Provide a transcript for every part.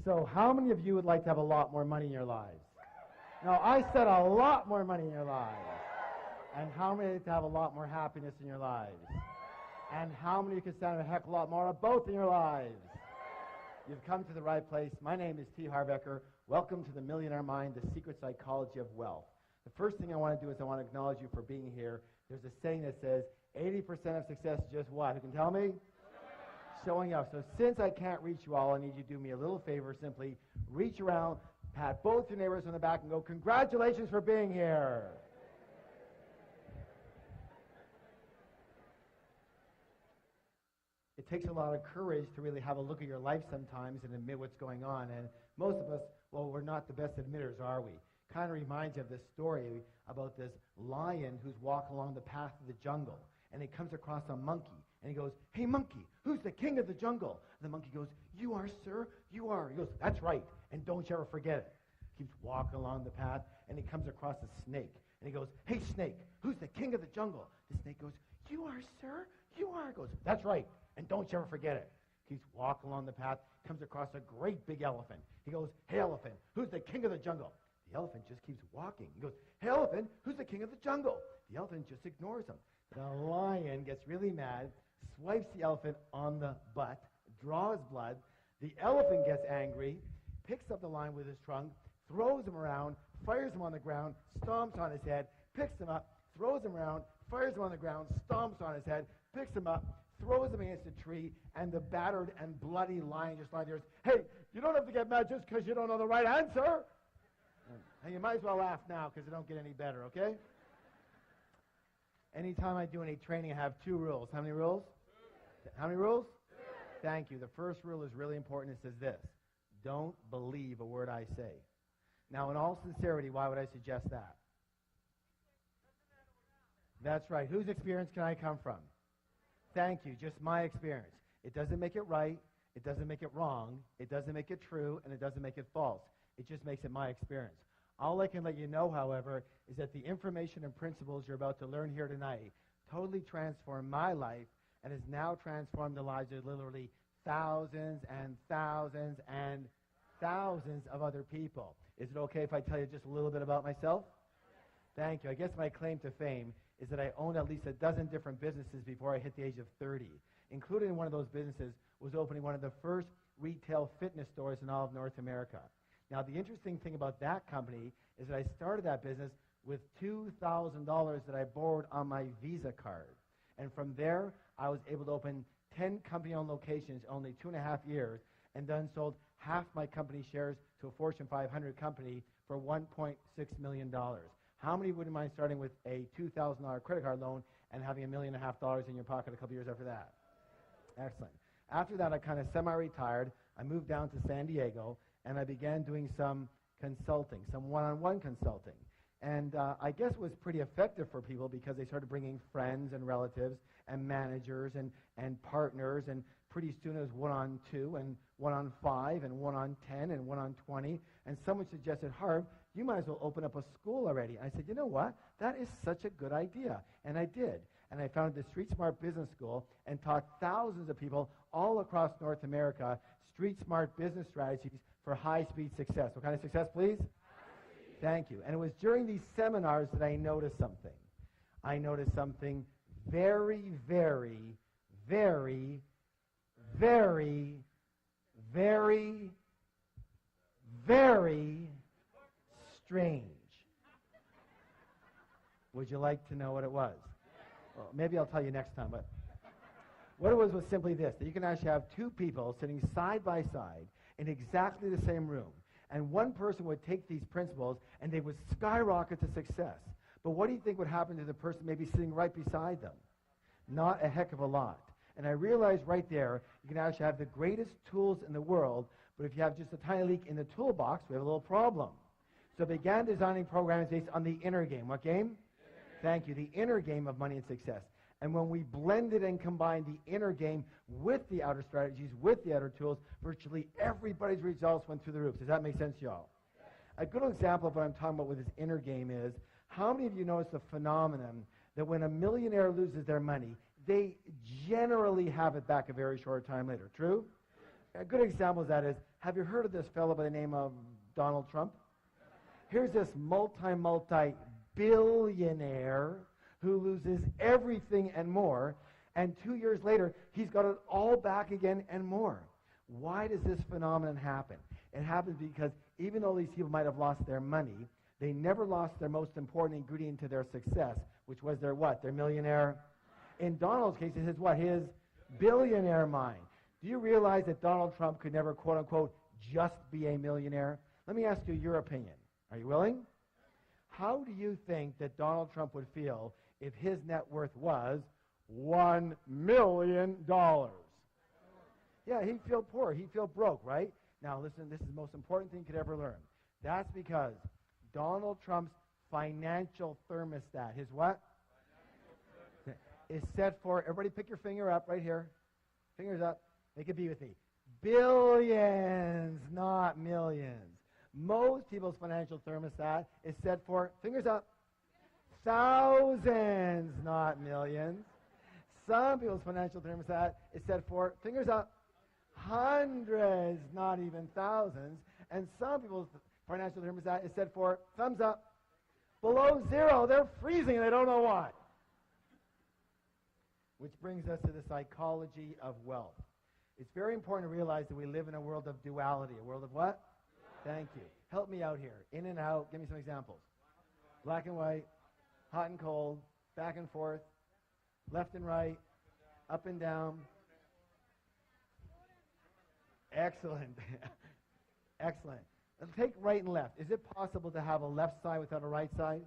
So how many of you would like to have a lot more money in your lives? No, I said a lot more money in your lives. And how many would like to have a lot more happiness in your lives? And how many can stand a heck of a lot more of both in your lives? You've come to the right place. My name is T. Harv. Welcome to the Millionaire Mind, the secret psychology of wealth. The first thing I want to do is I want to acknowledge you for being here. There's a saying that says 80% of success is just what? Who can tell me? Showing up. So since I can't reach you all, I need you to do me a little favor. Simply reach around, pat both your neighbors on the back and go, congratulations for being here. It takes a lot of courage to really have a look at your life sometimes and admit what's going on. And most of us, well, we're not the best admitters, are we? Kind of reminds you of this story about this lion who's walking along the path of the jungle. And he comes across a monkey. And he goes, hey, monkey, who's the king of the jungle? And the monkey goes, you are, sir, you are. He goes, that's right, and don't you ever forget it. Keeps walking along the path, and he comes across a snake. And he goes, hey, snake, who's the king of the jungle? The snake goes, you are, sir, you are. He goes, that's right, and don't you ever forget it. Keeps walking along the path, comes across a great big elephant. He goes, hey, elephant, who's the king of the jungle? The elephant just keeps walking. He goes, hey, elephant, who's the king of the jungle? The elephant just ignores him. The lion gets really mad, swipes the elephant on the butt, draws blood. The elephant gets angry, picks up the lion with his trunk, throws him around, fires him on the ground, stomps on his head, picks him up, throws him around, fires him on the ground, stomps on his head, picks him up, throws him against a tree, and the battered and bloody lion just lies there. Hey, you don't have to get mad just because you don't know the right answer. And you might as well laugh now because it don't get any better, okay? Anytime I do any training, I have 2 rules. How many rules? 2. How many rules? 2. Thank you. The first rule is really important. It says this: don't believe a word I say. Now, in all sincerity, why would I suggest that? That's right. Whose experience can I come from? Thank you. Just my experience. It doesn't make it right. It doesn't make it wrong. It doesn't make it true. And it doesn't make it false. It just makes it my experience. All I can let you know, however, is that the information and principles you're about to learn here tonight totally transformed my life and has now transformed the lives of literally thousands and thousands and thousands of other people. Is it okay if I tell you just a little bit about myself? Thank you. I guess my claim to fame is that I owned at least a dozen different businesses before I hit the age of 30. Included in one of those businesses was opening one of the first retail fitness stores in all of North America. Now, the interesting thing about that company is that I started that business with $2,000 that I borrowed on my Visa card. And from there, I was able to open 10 company-owned locations in only 2.5 years, and then sold half my company shares to a Fortune 500 company for $1.6 million. How many wouldn't mind starting with a $2,000 credit card loan and having $1.5 million in your pocket a couple years after that? Excellent. After that, I kind of semi-retired. I moved down to San Diego, and I began doing some consulting, some one-on-one consulting. And I guess it was pretty effective for people because they started bringing friends and relatives and managers and partners, and pretty soon it was 1-on-2 and 1-on-5 and 1-on-10 and 1-on-20. And someone suggested, Harv, you might as well open up a school already. And I said, you know what? That is such a good idea. And I did. And I founded the Street Smart Business School and taught thousands of people all across North America Street Smart business strategies for high-speed success. What kind of success, please? Thank you. And it was during these seminars that I noticed something. I noticed something very, very, very, very, very, very strange. Would you like to know what it was? Well, maybe I'll tell you next time, but what it was simply this, that you can actually have 2 people sitting side by side in exactly the same room. And one person would take these principles and they would skyrocket to success. But what do you think would happen to the person maybe sitting right beside them? Not a heck of a lot. And I realized right there, you can actually have the greatest tools in the world, but if you have just a tiny leak in the toolbox, we have a little problem. So I began designing programs based on the inner game. What game? Thank you. The inner game of money and success. And when we blended and combined the inner game with the outer strategies, with the outer tools, virtually everybody's results went through the roof. Does that make sense to y'all? A good example of what I'm talking about with this inner game is, how many of you notice the phenomenon that when a millionaire loses their money, they generally have it back a very short time later? True? A good example of that is, have you heard of this fellow by the name of Donald Trump? Here's this multi-billionaire who loses everything and more, and 2 years later, he's got it all back again and more. Why does this phenomenon happen? It happens because even though these people might have lost their money, they never lost their most important ingredient to their success, which was their what? Their millionaire. In Donald's case, it's his what? His billionaire mind. Do you realize that Donald Trump could never, quote unquote, just be a millionaire? Let me ask you your opinion. Are you willing? How do you think that Donald Trump would feel if his net worth was $1 million? Yeah, he'd feel poor. He'd feel broke, right? Now, listen, this is the most important thing you could ever learn. That's because Donald Trump's financial thermostat, his what? Is set for, everybody pick your finger up right here. Fingers up. Make it be with me. Billions, not millions. Most people's financial thermostat is set for, fingers up, thousands, not millions. Some people's financial thermostat is set for, fingers up, hundreds, not even thousands. And some people's financial thermostat is set for, thumbs up, below zero. They're freezing and they don't know why. Which brings us to the psychology of wealth. It's very important to realize that we live in a world of duality. A world of what? Thank you. Help me out here. In and out. Give me some examples. Black and white, hot and cold, back and forth, left and right, up and down. Excellent. Excellent. Let's take right and left. Is it possible to have a left side without a right side?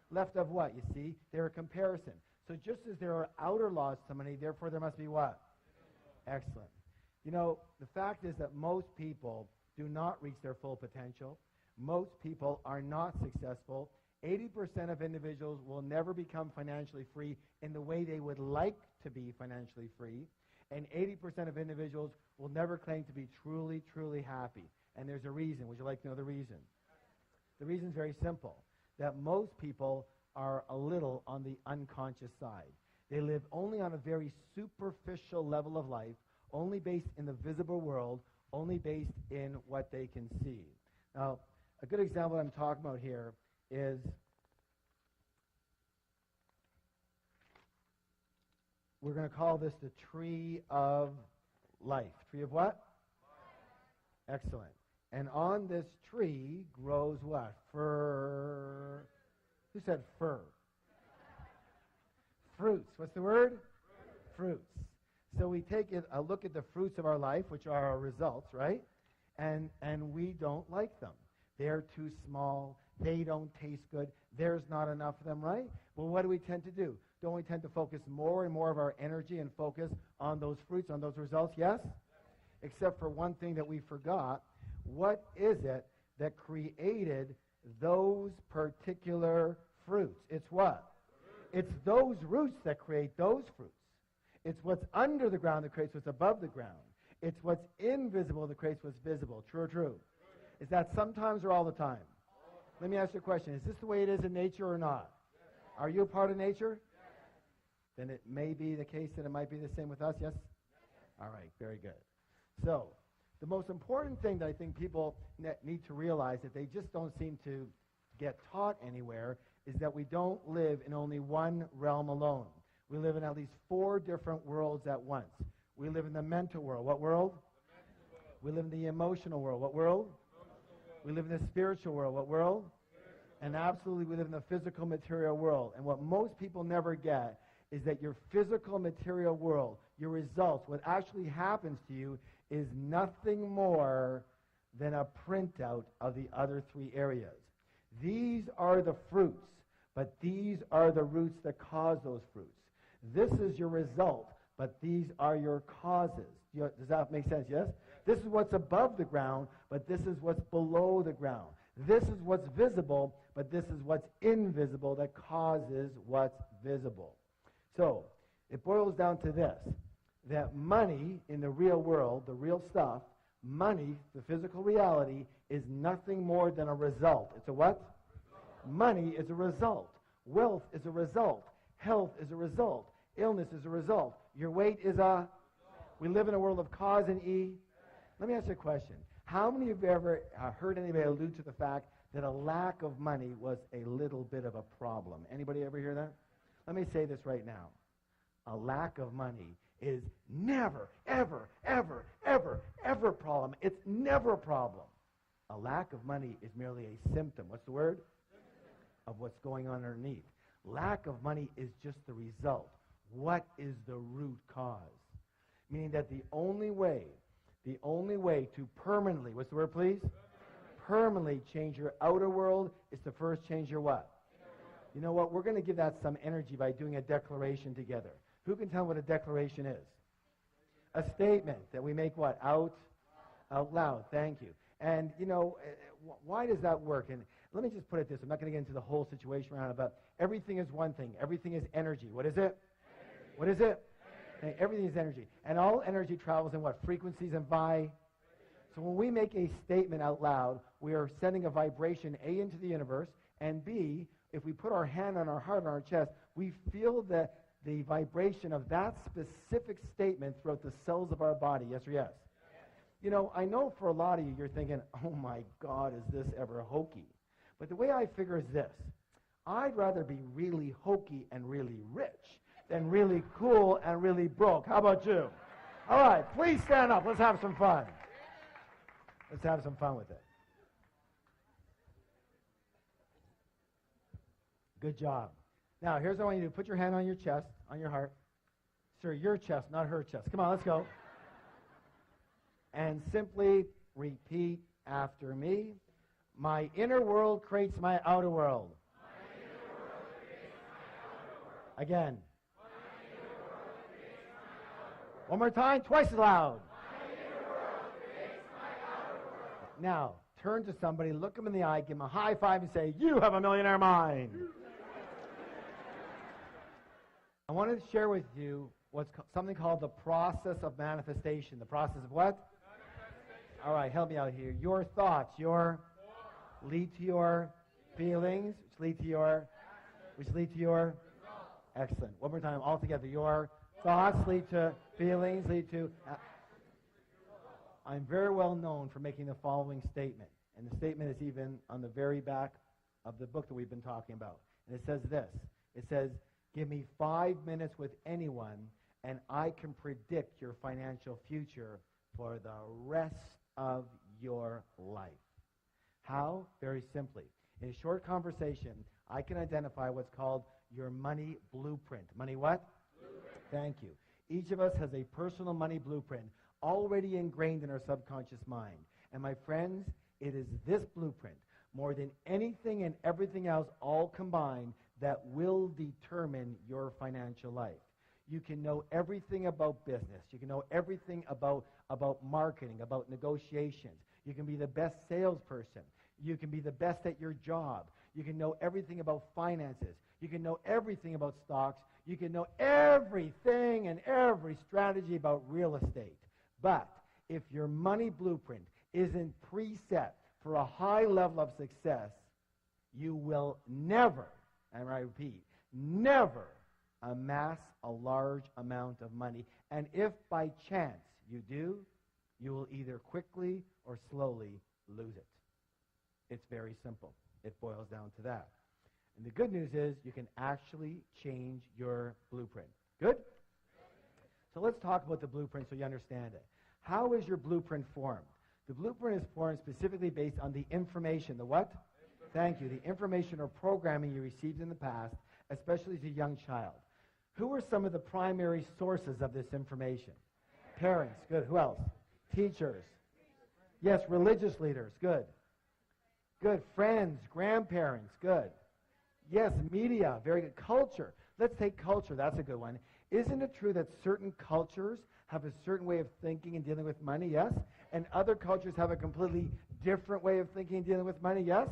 Left of what? You see, they're a comparison. So just as there are outer laws to money, therefore there must be what? Excellent. You know, the fact is that most people do not reach their full potential. Most people are not successful. 80% of individuals will never become financially free in the way they would like to be financially free. And 80% of individuals will never claim to be truly, truly happy. And there's a reason. Would you like to know the reason? The reason is very simple, that most people are a little on the unconscious side. They live only on a very superficial level of life, only based in the visible world, only based in what they can see. Now, a good example I'm talking about here is we're going to call this the tree of life. Tree of what? Life. Excellent. And on this tree grows what? Fir. Who said fir? Fruits. What's the word? Fruits. So we take a look at the fruits of our life, which are our results, right? And we don't like them. They're too small. They don't taste good. There's not enough of them, right? Well, what do we tend to do? Don't we tend to focus more and more of our energy and focus on those fruits, on those results? Yes? Except for one thing that we forgot. What is it that created those particular fruits? It's what? It's those roots that create those fruits. It's what's under the ground that creates what's above the ground. It's what's invisible that creates what's visible. True or true? Is that sometimes or all the time? Let me ask you a question. Is this the way it is in nature or not? Are you a part of nature? Then it may be the case that it might be the same with us, yes? All right, very good. So, the most important thing that I think people need to realize that they just don't seem to get taught anywhere is that we don't live in only one realm alone. We live in at least 4 different worlds at once. We live in the mental world. What world? We live in the emotional world. What world? We live in the spiritual world. What world? And absolutely we live in the physical material world. And what most people never get is that your physical material world, your results, what actually happens to you is nothing more than a printout of the other 3 areas. These are the fruits, but these are the roots that cause those fruits. This is your result, but these are your causes. Does that make sense? Yes? This is what's above the ground, but this is what's below the ground. This is what's visible, but this is what's invisible that causes what's visible. So, it boils down to this, that money in the real world, the real stuff, money, the physical reality, is nothing more than a result. It's a what? Money is a result. Wealth is a result. Health is a result. Illness is a result. Your weight is a... We live in a world of cause and Let me ask you a question. How many of you have ever heard anybody allude to the fact that a lack of money was a little bit of a problem? Anybody ever hear that? Let me say this right now. A lack of money is never, ever, ever, ever, ever a problem. It's never a problem. A lack of money is merely a symptom. What's the word? Of what's going on underneath. Lack of money is just the result. What is the root cause? Meaning that the only way to permanently, what's the word, please? Permanently change your outer world is to first change your what? You know what? We're going to give that some energy by doing a declaration together. Who can tell what a declaration is? A statement that we make what? Out loud. Thank you. And, you know, why does that work? And let me just put it this. I'm not going to get into the whole situation around it, but everything is one thing. Everything is energy. What is it? Energy. What is it? Energy. Everything is energy. And all energy travels in what? Frequencies and So when we make a statement out loud, we are sending a vibration, A, into the universe, and B, if we put our hand on our heart, on our chest, we feel the vibration of that specific statement throughout the cells of our body. Yes or yes? You know, I know for a lot of you, you're thinking, oh my God, is this ever hokey? But the way I figure is this. I'd rather be really hokey and really rich than really cool and really broke. How about you? All right, please stand up. Let's have some fun. Let's have some fun with it. Good job. Now, here's what I want you to do. Put your hand on your chest, on your heart. Sir, your chest, not her chest. Come on, let's go. And simply repeat after me. My inner world creates my outer world. My inner world creates my outer world. Again. My inner world creates my outer world. One more time, twice as loud. My inner world creates my outer world. Now, turn to somebody, look them in the eye, give them a high five, and say, you have a millionaire mind. I wanted to share with you something called the process of manifestation. The process of what? All right, help me out here. Your thoughts, lead to your feelings, which lead to your excellent. One more time, all together. Your thoughts lead to feelings, lead to. I'm very well known for making the following statement, and the statement is even on the very back of the book that we've been talking about. And it says this. It says, give me 5 minutes with anyone, and I can predict your financial future for the rest of your life. How? Very simply. In a short conversation, I can identify what's called your money blueprint. Money what? Blueprint. Thank you. Each of us has a personal money blueprint already ingrained in our subconscious mind. And my friends, it is this blueprint, more than anything and everything else all combined, that will determine your financial life. You can know everything about business. You can know everything about marketing, about negotiations. You can be the best salesperson. You can be the best at your job. You can know everything about finances. You can know everything about stocks. You can know everything and every strategy about real estate. But if your money blueprint isn't preset for a high level of success, you will never, and I repeat, never amass a large amount of money. And if by chance you do, you will either quickly or slowly lose it. It's very simple. It boils down to that. And the good news is you can actually change your blueprint. Good? So let's talk about the blueprint so you understand it. How is your blueprint formed? The blueprint is formed specifically based on the information. The what? Thank you. The information or programming you received in the past, especially as a young child. Who are some of the primary sources of this information? Parents. Good. Who else? Teachers. Yes, religious leaders. Good. Good. Friends, grandparents. Good. Yes, media. Very good. Culture. Let's take culture. That's a good one. Isn't it true that certain cultures have a certain way of thinking and dealing with money? Yes. And other cultures have a completely different way of thinking and dealing with money? Yes.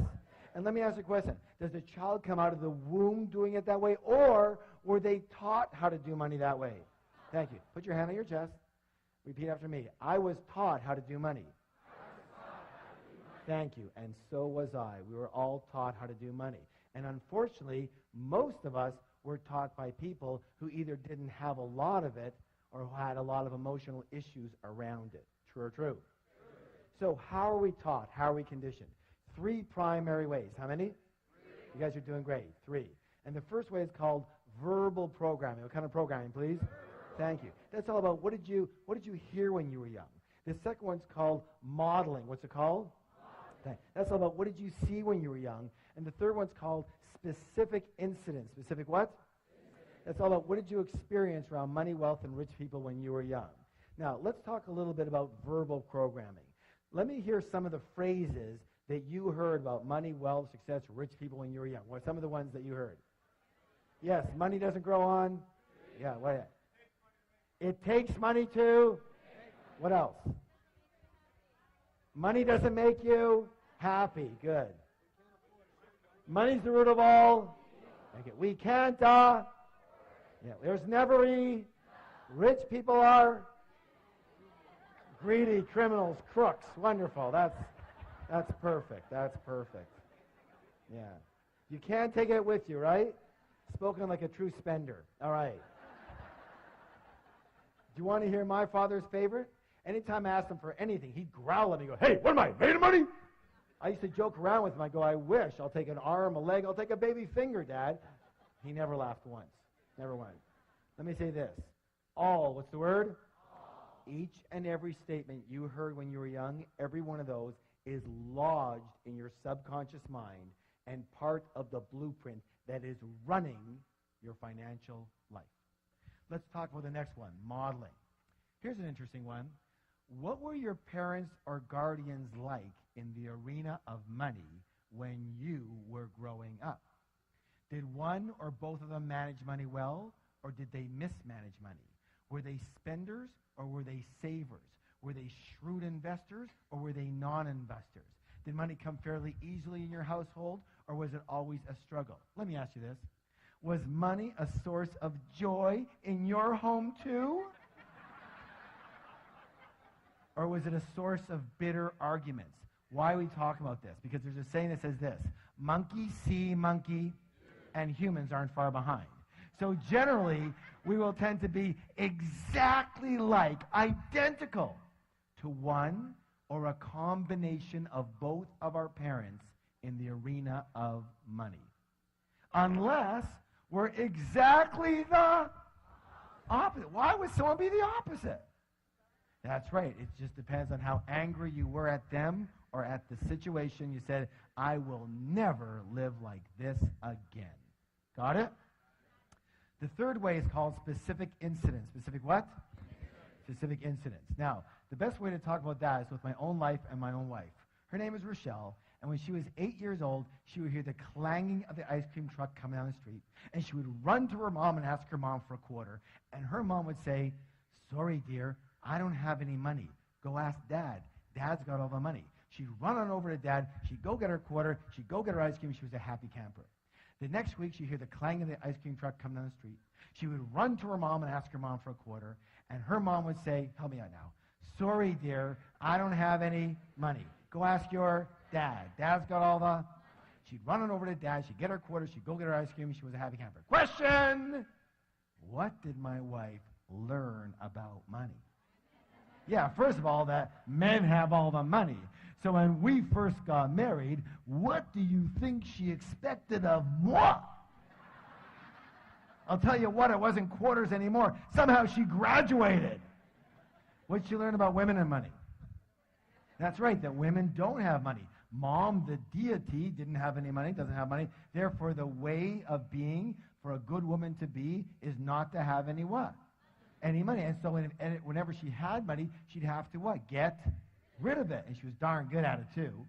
And let me ask you a question. Does the child come out of the womb doing it that way, or were they taught how to do money that way? Thank you. Put your hand on your chest. Repeat after me. I was taught how to do money. Thank you. And so was I. We were all taught how to do money. And unfortunately, most of us were taught by people who either didn't have a lot of it or who had a lot of emotional issues around it. True or true? So how are we taught? How are we conditioned? 3 primary ways. How many? 3. You guys are doing great. 3. And the first way is called verbal programming. What kind of programming, please? Thank you. That's all about what did you hear when you were young. The second one's called modeling. What's it called? Modeling. That's all about what did you see when you were young. And the third one's called specific incidents. Specific what? That's all about what did you experience around money, wealth, and rich people when you were young. Now, let's talk a little bit about verbal programming. Let me hear some of the phrases that you heard about money, wealth, success, rich people when you were young. What are some of the ones that you heard? Yes, money doesn't grow on. Yeah, what? It takes money to. What else? Money doesn't make you happy. Good. Money's the root of all. We can't. Yeah, there's never a. Rich people are greedy, criminals, crooks. Wonderful. That's perfect. That's perfect. Yeah. You can't take it with you, right? Spoken like a true spender. All right. Do you want to hear my father's favorite? Anytime I asked him for anything, he'd growl at me and go, "Hey, what am I, made of money?" I used to joke around with him. I go, "I wish. I'll take an arm, a leg. I'll take a baby finger, Dad." He never laughed once. Never once. Let me say this. All, what's the word? All. Each and every statement you heard when you were young, every one of those is lodged in your subconscious mind and part of the blueprint that is running your financial life. Let's talk about the next one, modeling. Here's an interesting one. What were your parents or guardians like in the arena of money when you were growing up? Did one or both of them manage money well, or did they mismanage money? Were they spenders, or were they savers? Were they shrewd investors, or were they non-investors? Did money come fairly easily in your household, or was it always a struggle? Let me ask you this. Was money a source of joy in your home too? Or was it a source of bitter arguments? Why are we talking about this? Because there's a saying that says this: monkey see monkey, and humans aren't far behind. So generally, we will tend to be exactly like, identical to one or a combination of both of our parents in the arena of money. Unless we're exactly the opposite. Why would someone be the opposite? That's right. It just depends on how angry you were at them or at the situation. You said, "I will never live like this again." Got it? The third way is called specific incidents. Specific what? Specific incidents. Now, the best way to talk about that is with my own life and my own wife. Her name is Rochelle, and when she was 8 years old, she would hear the clanging of the ice cream truck coming down the street, and she would run to her mom and ask her mom for a quarter, and her mom would say, "Sorry, dear, I don't have any money. Go ask Dad. Dad's got all the money." She'd run on over to Dad. She'd go get her quarter. She'd go get her ice cream. She was a happy camper. The next week, she'd hear the clang of the ice cream truck come down the street. She would run to her mom and ask her mom for a quarter, and her mom would say, "Help me out now. Sorry, dear, I don't have any money. Go ask your dad. Dad's got all the..." She'd run on over to Dad. She'd get her quarter. She'd go get her ice cream. She was a happy camper. Question! What did my wife learn about money? Yeah, first of all, that men have all the money. So when we first got married, what do you think she expected of moi? I'll tell you what, it wasn't quarters anymore. Somehow she graduated. What'd she learn about women and money? That's right, that women don't have money. Mom, the deity, didn't have any money, doesn't have money. Therefore, the way of being for a good woman to be is not to have any what? Any money. And so whenever she had money, she'd have to what? Get rid of it. And she was darn good at it too.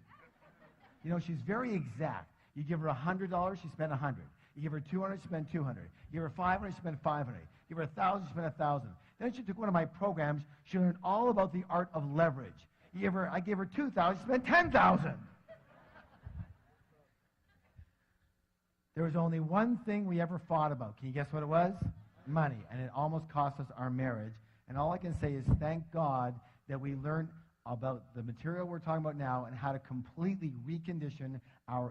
You know, she's very exact. You give her $100, she spent $100. You give her $200, she spent $200. You give her $500, she spent $500. You give her $1,000, she spent $1,000. Then she took one of my programs. She learned all about the art of leverage. I gave her $2,000, she spent $10,000. There was only one thing we ever fought about. Can you guess what it was? Money. And it almost cost us our marriage. And all I can say is thank God that we learned about the material we're talking about now and how to completely recondition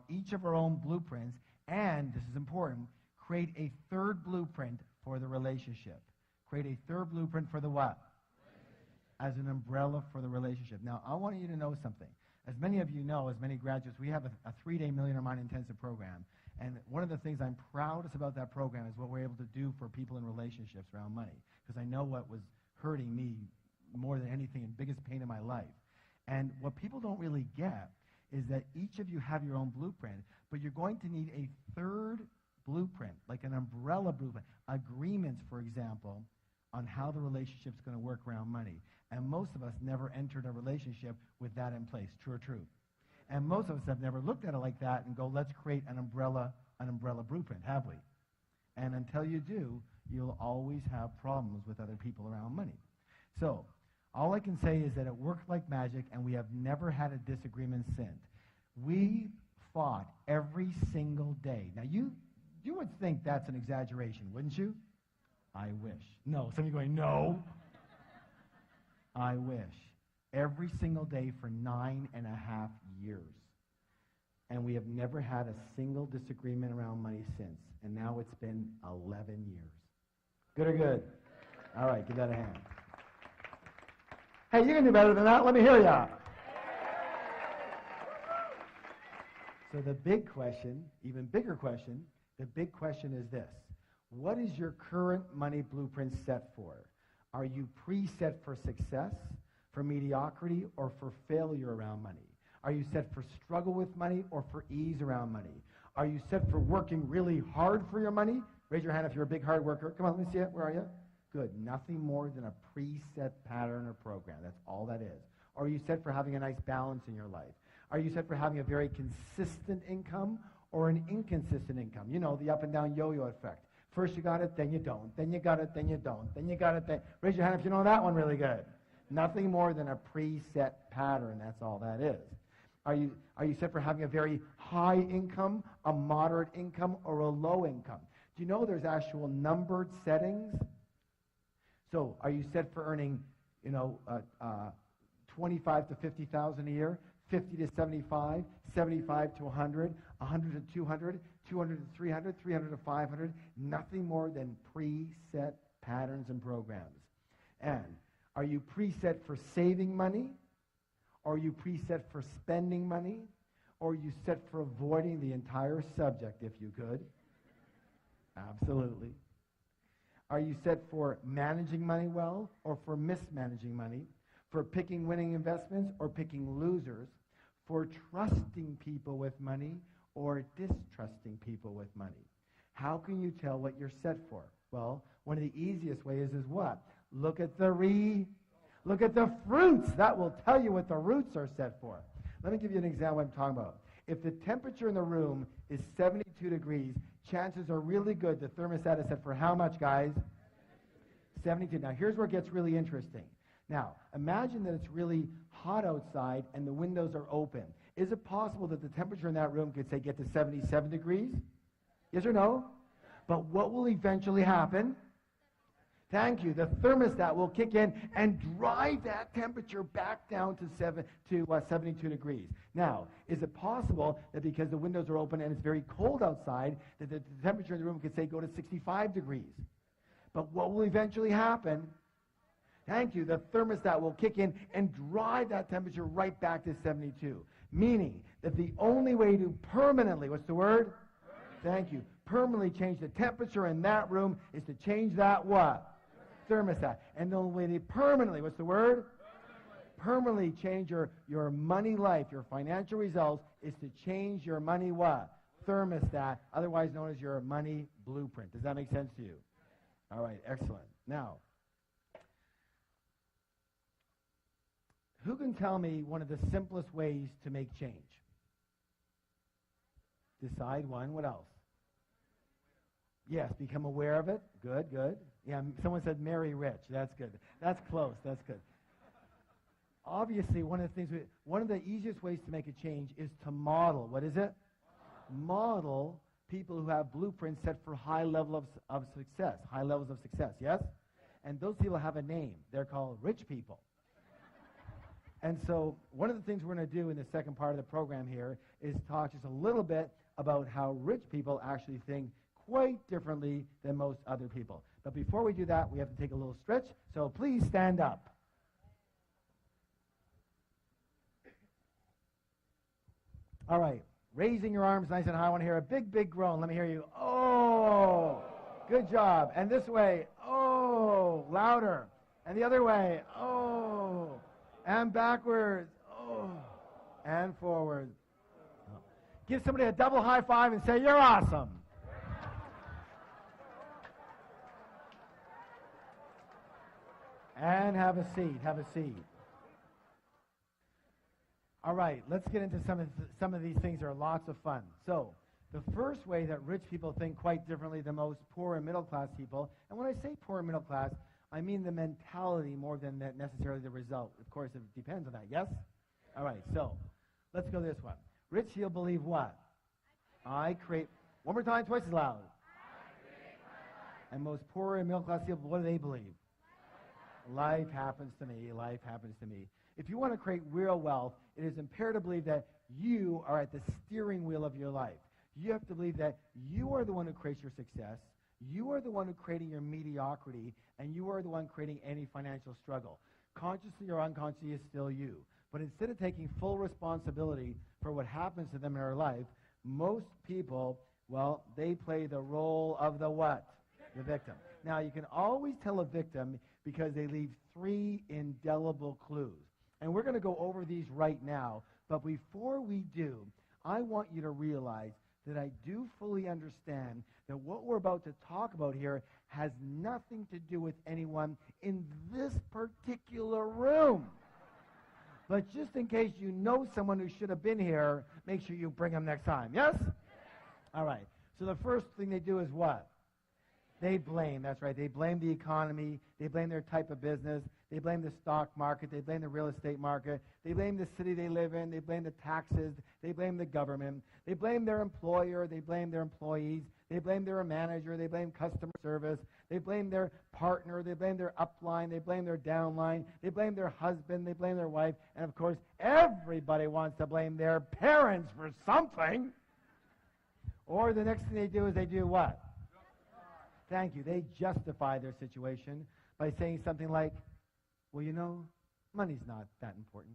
each of our own blueprints, and, this is important, create a third blueprint for the relationship. Create a third blueprint for the what? as an umbrella for the relationship. Now, I want you to know something. As many of you know, as many graduates, we have a 3-day Millionaire Mind Intensive program. And one of the things I'm proudest about that program is what we're able to do for people in relationships around money. Because I know what was hurting me more than anything and biggest pain in my life. And what people don't really get is that each of you have your own blueprint, but you're going to need a third blueprint, like an umbrella blueprint, agreements, for example, on how the relationship's going to work around money. And most of us never entered a relationship with that in place. True or true? And most of us have never looked at it like that and go, let's create an umbrella blueprint, have we? And until you do, you'll always have problems with other people around money. So all I can say is that it worked like magic, and we have never had a disagreement since. We fought every single day. Now, you would think that's an exaggeration, wouldn't you? I wish. No, some of you going, no. I wish. Every single day for 9.5 years. And we have never had a single disagreement around money since. And now it's been 11 years. Good or good? All right, give that a hand. Hey, you can do better than that. Let me hear ya. So the big question, even bigger question, the big question is this. What is your current money blueprint set for? Are you preset for success, for mediocrity, or for failure around money? Are you set for struggle with money or for ease around money? Are you set for working really hard for your money? Raise your hand if you're a big hard worker. Come on, let me see it. Where are you? Good. Nothing more than a preset pattern or program. That's all that is. Or are you set for having a nice balance in your life? Are you set for having a very consistent income or an inconsistent income? You know, the up and down yo-yo effect. First you got it, then you don't. Then you got it, then you don't. Then you got it, then... Raise your hand if you know that one really good. Nothing more than a preset pattern. That's all that is. Are you set for having a very high income, a moderate income, or a low income? Do you know there's actual numbered settings? So are you set for earning, 25 to 50,000 a year, 50 to 75, 75 to 100, 100 to 200, 200 to 300, 300 to 500? Nothing more than preset patterns and programs. And are you preset for saving money? Or are you preset for spending money? Or are you set for avoiding the entire subject, if you could? Absolutely. Are you set for managing money well or for mismanaging money? For picking winning investments or picking losers? For trusting people with money or distrusting people with money? How can you tell what you're set for? Well, one of the easiest ways is what? Look at the fruits. That will tell you what the roots are set for. Let me give you an example of what I'm talking about. If the temperature in the room is 72 degrees, chances are really good the thermostat is set for how much, guys? 72. Now, here's where it gets really interesting. Now, imagine that it's really hot outside and the windows are open. Is it possible that the temperature in that room could, say, get to 77 degrees? Yes or no? But what will eventually happen? Thank you. The thermostat will kick in and drive that temperature back down to 72 degrees. Now, is it possible that because the windows are open and it's very cold outside, that the temperature in the room could, say, go to 65 degrees? But what will eventually happen? Thank you. The thermostat will kick in and drive that temperature right back to 72. Meaning that the only way to permanently, what's the word? Thank you. Permanently change the temperature in that room is to change that what? Thermostat. And the only way to permanently, what's the word? Permanently change your money life, your financial results, is to change your money what? Thermostat, otherwise known as your money blueprint. Does that make sense to you? All right, excellent. Now, who can tell me one of the simplest ways to make change? Decide one. What else? Yes, become aware of it. Good, good. Yeah, someone said marry rich. That's good. That's close. That's good. Obviously, one of the easiest ways to make a change is to model. What is it? Model people who have blueprints set for high levels of success. High levels of success, yes? And those people have a name. They're called rich people. And so one of the things we're going to do in the second part of the program here is talk just a little bit about how rich people actually think quite differently than most other people. But before we do that, we have to take a little stretch. So please stand up. All right. Raising your arms nice and high. I want to hear a big, big groan. Let me hear you. Oh, good job. And this way. Oh, louder. And the other way. Oh, and backwards. Oh, and forward. Give somebody a double high five and say, you're awesome. And have a seat. Have a seat. All right, let's get into some of these things that are lots of fun. So, the first way that rich people think quite differently than most poor and middle class people, and when I say poor and middle class, I mean the mentality more than necessarily the result. Of course, it depends on that, yes? All right, so let's go this one. Rich people believe what? I create, one more time, twice as loud. And most poor and middle class people, what do they believe? Life happens to me, life happens to me. If you want to create real wealth, it is imperative to believe that you are at the steering wheel of your life. You have to believe that you are the one who creates your success, you are the one who creating your mediocrity, and you are the one creating any financial struggle. Consciously or unconsciously is still you. But instead of taking full responsibility for what happens to them in their life, most people, well, they play the role of the what? The victim. Now, you can always tell a victim because they leave 3 indelible clues. And we're going to go over these right now. But before we do, I want you to realize that I do fully understand that what we're about to talk about here has nothing to do with anyone in this particular room. But just in case you know someone who should have been here, make sure you bring them next time. Yes? All right. So the first thing they do is what? They blame. That's right. They blame the economy. They blame their type of business. They blame the stock market. They blame the real estate market. They blame the city they live in. They blame the taxes. They blame the government. They blame their employer. They blame their employees. They blame their manager. They blame customer service. They blame their partner. They blame their upline. They blame their downline. They blame their husband. They blame their wife. And, of course, everybody wants to blame their parents for something. Or the next thing they do is they do what? Thank you. They justify their situation by saying something like, well, you know, money's not that important.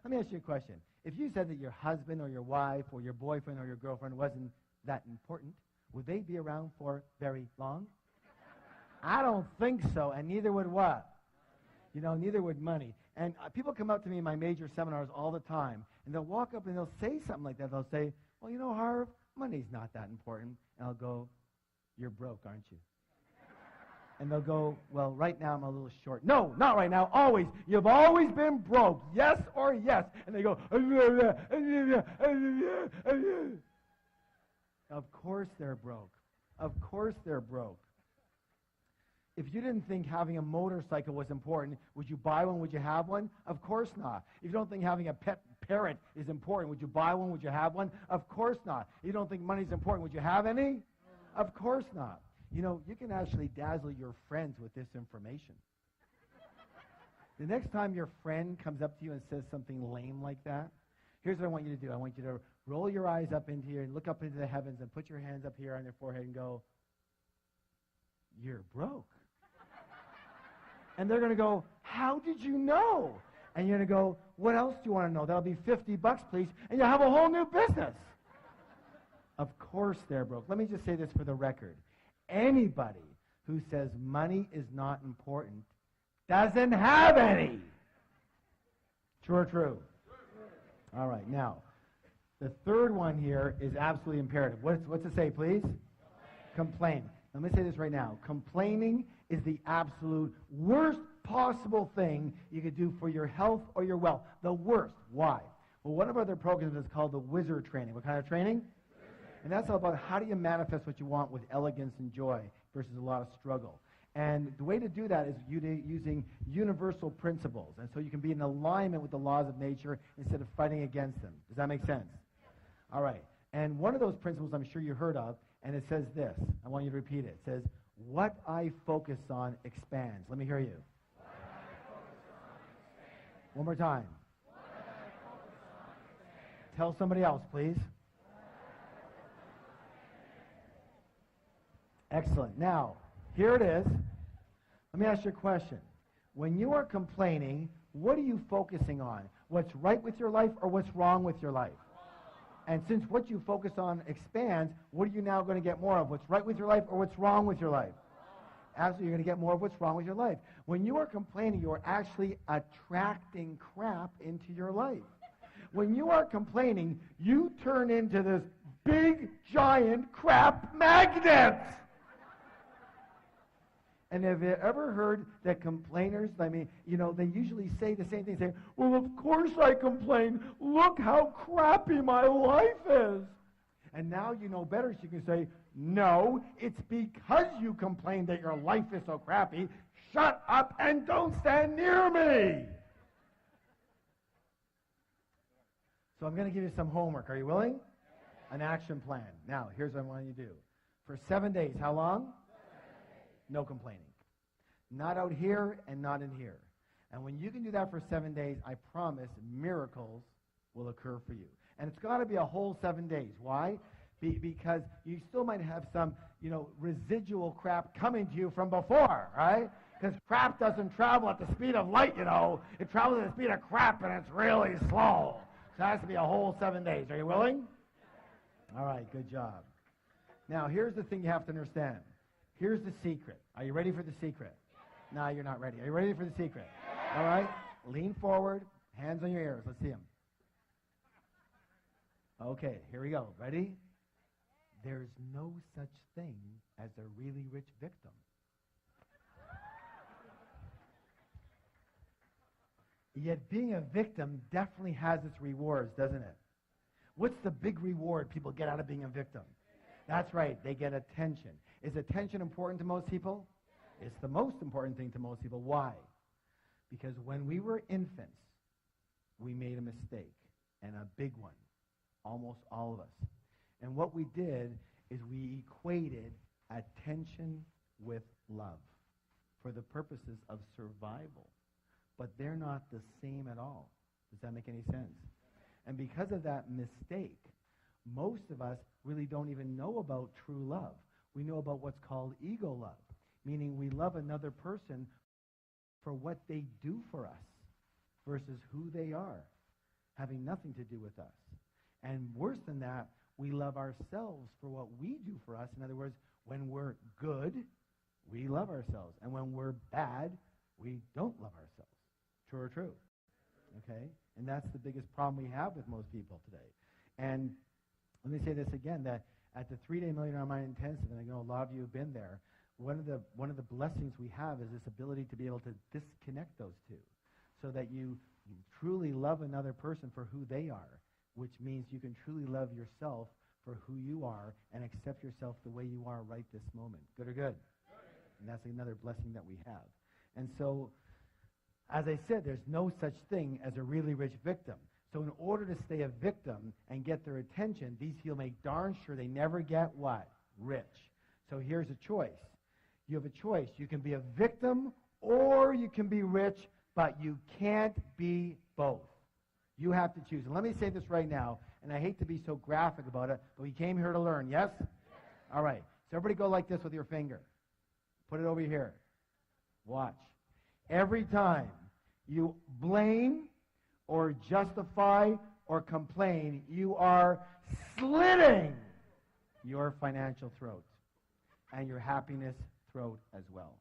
Let me ask you a question. If you said that your husband or your wife or your boyfriend or your girlfriend wasn't that important, would they be around for very long? I don't think so, and neither would what? You know, neither would money. And people come up to me in my major seminars all the time, and they'll walk up and they'll say something like that. They'll say, well, you know, Harv, money's not that important. And I'll go, you're broke, aren't you? And they'll go, well, right now I'm a little short. No, not right now, always. You've always been broke, yes or yes. And they go, of course they're broke. Of course they're broke. If you didn't think having a motorcycle was important, would you buy one? Would you have one? Of course not. If you don't think having a pet parrot is important, would you buy one? Would you have one? Of course not. If you don't think money's important, would you have any? Of course not. You know, you can actually dazzle your friends with this information. The next time your friend comes up to you and says something lame like that, here's what I want you to do. I want you to roll your eyes up into here and look up into the heavens and put your hands up here on your forehead and go, you're broke. And they're going to go, how did you know? And you're going to go, what else do you want to know? That'll be $50, please, and you'll have a whole new business. Of course they're broke. Let me just say this for the record. Anybody who says money is not important doesn't have any. True or true? All right, now, the third one here is absolutely imperative. What's it say, please? Complain. Let me say this right now. Complaining is the absolute worst possible thing you could do for your health or your wealth. The worst. Why? Well, one of our other programs is called the Wizard Training. What kind of training? And that's all about how do you manifest what you want with elegance and joy versus a lot of struggle. And the way to do that is using universal principles. And so you can be in alignment with the laws of nature instead of fighting against them. Does that make sense? All right. And one of those principles I'm sure you heard of, and it says this. I want you to repeat it. It says, what I focus on expands. Let me hear you. What I focus on expands. One more time. What I focus on expands. Tell somebody else, please. Excellent. Now, here it is. Let me ask you a question. When you are complaining, what are you focusing on? What's right with your life or what's wrong with your life? And since what you focus on expands, what are you now going to get more of? What's right with your life or what's wrong with your life? Absolutely, you're going to get more of what's wrong with your life. When you are complaining, you are actually attracting crap into your life. When you are complaining, you turn into this big, giant crap magnet. And have you ever heard that complainers, I mean, they usually say the same thing, say, well, of course I complain. Look how crappy my life is. And now you know better, so you can say, no, it's because you complain that your life is so crappy. Shut up and don't stand near me. So I'm going to give you some homework. Are you willing? An action plan. Now, here's what I want you to do. For 7 days, how long? No complaining. Not out here and not in here. And when you can do that for 7 days, I promise miracles will occur for you. And it's got to be a whole 7 days. Why? Because you still might have some, residual crap coming to you from before, right? Because crap doesn't travel at the speed of light, It travels at the speed of crap, and it's really slow. So it has to be a whole 7 days. Are you willing? All right, good job. Now, here's the thing you have to understand. Here's the secret. Are you ready for the secret? No, you're not ready. Are you ready for the secret? All right, lean forward, hands on your ears. Let's see them. Okay, here we go. Ready? There's no such thing as a really rich victim. Yet being a victim definitely has its rewards, doesn't it? What's the big reward people get out of being a victim? That's right, they get attention. Is attention important to most people? It's the most important thing to most people. Why? Because when we were infants, we made a mistake, and a big one, almost all of us. And what we did is we equated attention with love for the purposes of survival. But they're not the same at all. Does that make any sense? And because of that mistake, most of us really don't even know about true love. We know about what's called ego love, meaning we love another person for what they do for us versus who they are, having nothing to do with us. And worse than that, we love ourselves for what we do for us. In other words, when we're good, we love ourselves. And when we're bad, we don't love ourselves. True or true? Okay? And that's the biggest problem we have with most people today. And let me say this again, that at the 3-day Millionaire Mind Intensive, and I know a lot of you have been there, one of the blessings we have is this ability to be able to disconnect those two so that you truly love another person for who they are, which means you can truly love yourself for who you are and accept yourself the way you are right this moment. Good or good? And that's another blessing that we have. And so, as I said, there's no such thing as a really rich victim. So in order to stay a victim and get their attention, these people make darn sure they never get what? Rich. So here's a choice. You have a choice. You can be a victim or you can be rich, but you can't be both. You have to choose. And let me say this right now, and I hate to be so graphic about it, but we came here to learn, yes? All right. So everybody go like this with your finger. Put it over here. Watch. Every time you blame or justify or complain, you are slitting your financial throat and your happiness throat as well.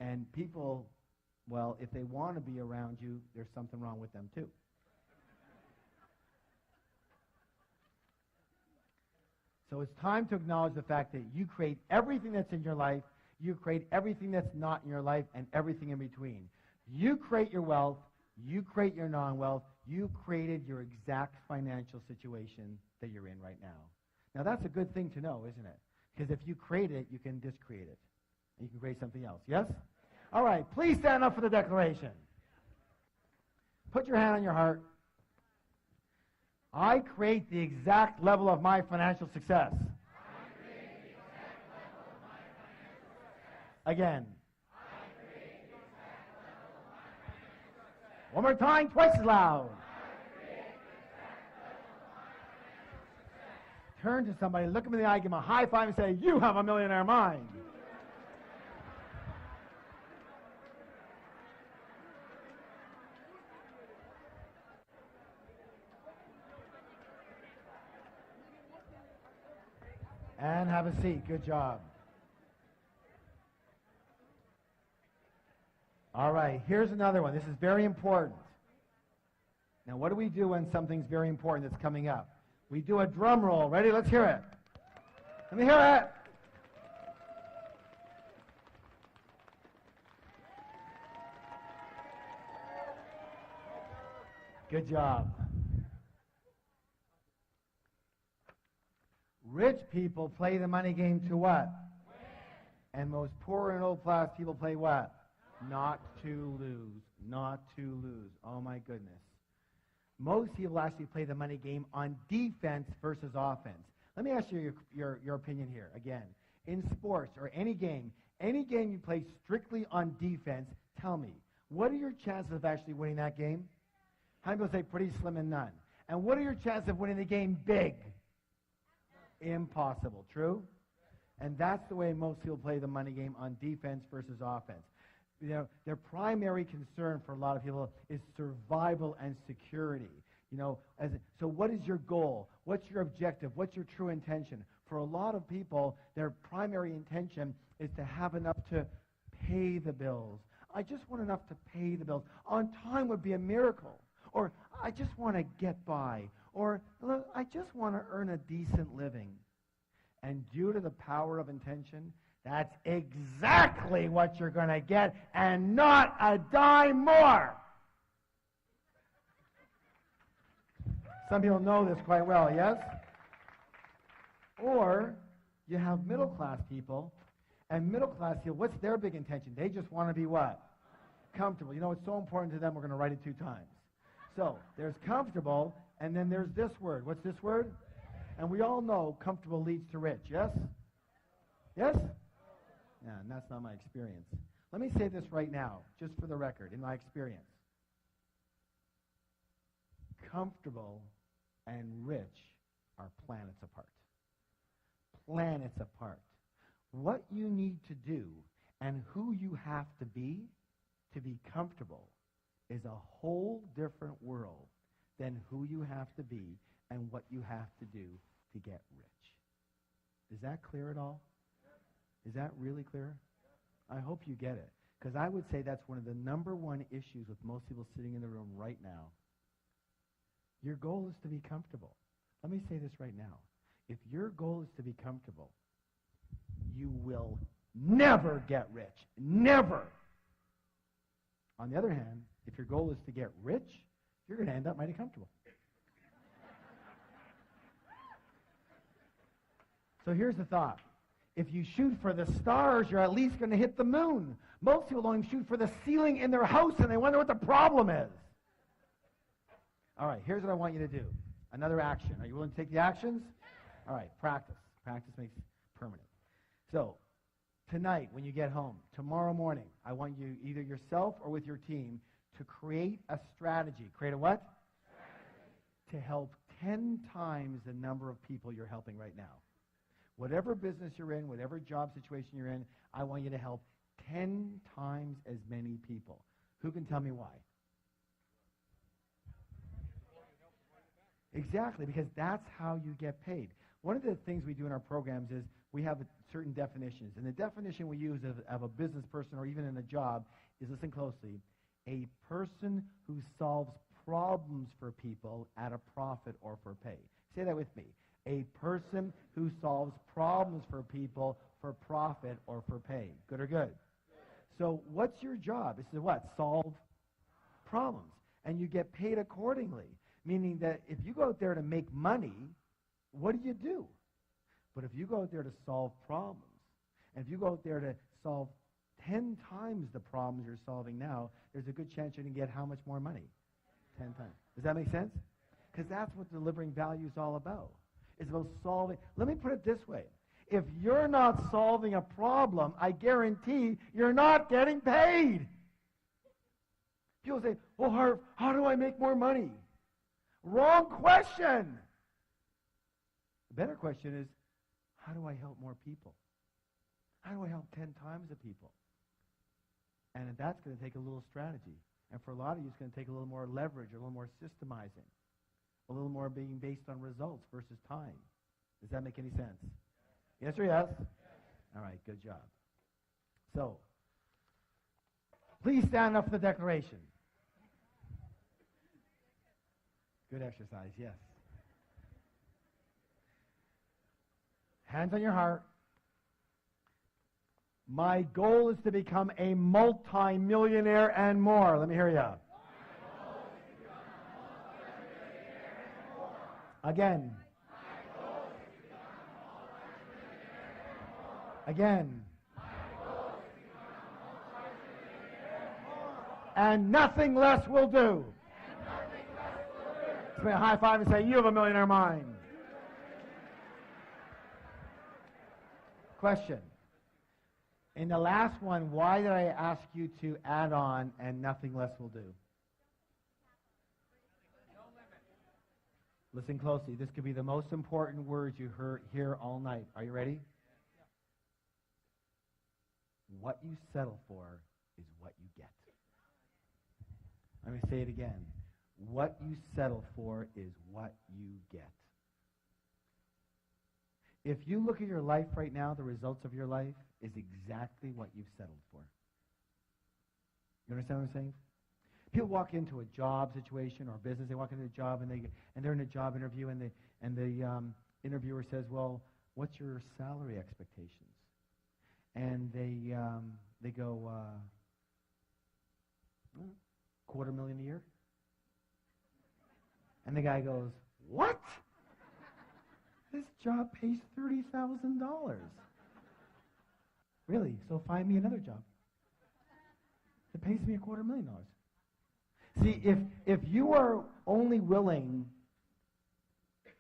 And people, well, if they want to be around you, there's something wrong with them too. So it's time to acknowledge the fact that you create everything that's in your life. You create everything that's not in your life and everything in between. You create your wealth. You create your non-wealth. You created your exact financial situation that you're in right now. Now, that's a good thing to know, isn't it? Because if you create it, you can discreate it. And you can create something else. Yes? All right. Please stand up for the declaration. Put your hand on your heart. I create the exact level of my financial success. Again. One more time, twice as loud. Turn to somebody, look them in the eye, give them a high five, and say, you have a millionaire mind. And have a seat. Good job. All right, here's another one. This is very important. Now, what do we do when something's very important that's coming up? We do a drum roll. Ready? Let's hear it. Let me hear it. Good job. Rich people play the money game to what? Win. And most poor and low-class people play what? Not to lose. Not to lose. Oh, my goodness. Most people actually play the money game on defense versus offense. Let me ask you your opinion here. Again, in sports or any game you play strictly on defense, tell me, what are your chances of actually winning that game? How many people say pretty slim and none? And what are your chances of winning the game big? Impossible. True? And that's the way most people play the money game on defense versus offense. You know, their primary concern for a lot of people is survival and security. You know, so what is your goal? What's your objective? What's your true intention? For a lot of people, their primary intention is to have enough to pay the bills. I just want enough to pay the bills. On time would be a miracle. Or I just want to get by. Or I just want to earn a decent living. And due to the power of intention, that's exactly what you're going to get, and not a dime more. Some people know this quite well, yes? Or you have middle-class people, and middle-class people, what's their big intention? They just want to be what? Comfortable. You know, it's so important to them, we're going to write it 2 times. So there's comfortable, and then there's this word. What's this word? And we all know comfortable leads to rich, yes? Yes? Yeah, and that's not my experience. Let me say this right now, just for the record, in my experience. Comfortable and rich are planets apart. Planets apart. What you need to do and who you have to be comfortable is a whole different world than who you have to be and what you have to do to get rich. Is that clear at all? Is that really clear? I hope you get it. Because I would say that's one of the number one issues with most people sitting in the room right now. Your goal is to be comfortable. Let me say this right now. If your goal is to be comfortable, you will never get rich. Never. On the other hand, if your goal is to get rich, you're going to end up mighty comfortable. So here's the thought. If you shoot for the stars, you're at least going to hit the moon. Most people don't even shoot for the ceiling in their house, and they wonder what the problem is. All right, here's what I want you to do. Another action. Are you willing to take the actions? All right, practice. Practice makes permanent. So tonight, when you get home, tomorrow morning, I want you, either yourself or with your team, to create a strategy. Create a what? Strategy. To help 10 times the number of people you're helping right now. Whatever business you're in, whatever job situation you're in, I want you to help 10 times as many people. Who can tell me why? Exactly, because that's how you get paid. One of the things we do in our programs is we have certain definitions. And the definition we use of a business person or even in a job is, listen closely, a person who solves problems for people at a profit or for pay. Say that with me. A person who solves problems for people for profit or for pay. Good or good? So what's your job? This is what? Solve problems. And you get paid accordingly. Meaning that if you go out there to make money, what do? But if you go out there to solve problems, and if you go out there to solve 10 times the problems you're solving now, there's a good chance you're going to get how much more money? 10 times. Does that make sense? Because that's what delivering value is all about. It's about solving. Let me put it this way. If you're not solving a problem, I guarantee you're not getting paid. People say, well, Harv, how do I make more money? Wrong question. The better question is, how do I help more people? How do I help 10 times the people? And that's going to take a little strategy. And for a lot of you, it's going to take a little more leverage, a little more systemizing, a little more being based on results versus time. Does that make any sense? Yes or yes? All right, good job. So, please stand up for the declaration. Good exercise, yes. Hands on your heart. My goal is to become a multi-millionaire and more. Let me hear you. Again. Again. And nothing less will do. Give me a high five and say, you have a millionaire mind. Question. In the last one, why did I ask you to add on and nothing less will do? Listen closely. This could be the most important words you hear all night. Are you ready? What you settle for is what you get. Let me say it again. What you settle for is what you get. If you look at your life right now, the results of your life is exactly what you've settled for. You understand what I'm saying? People walk into a job situation or business. They walk into a job and they're in a job interview and the interviewer says, "Well, what's your salary expectations?" And they go, $250,000 a year. And the guy goes, "What? This job pays $30,000. Really? So find me another job that pays me $250,000. See, if you are only willing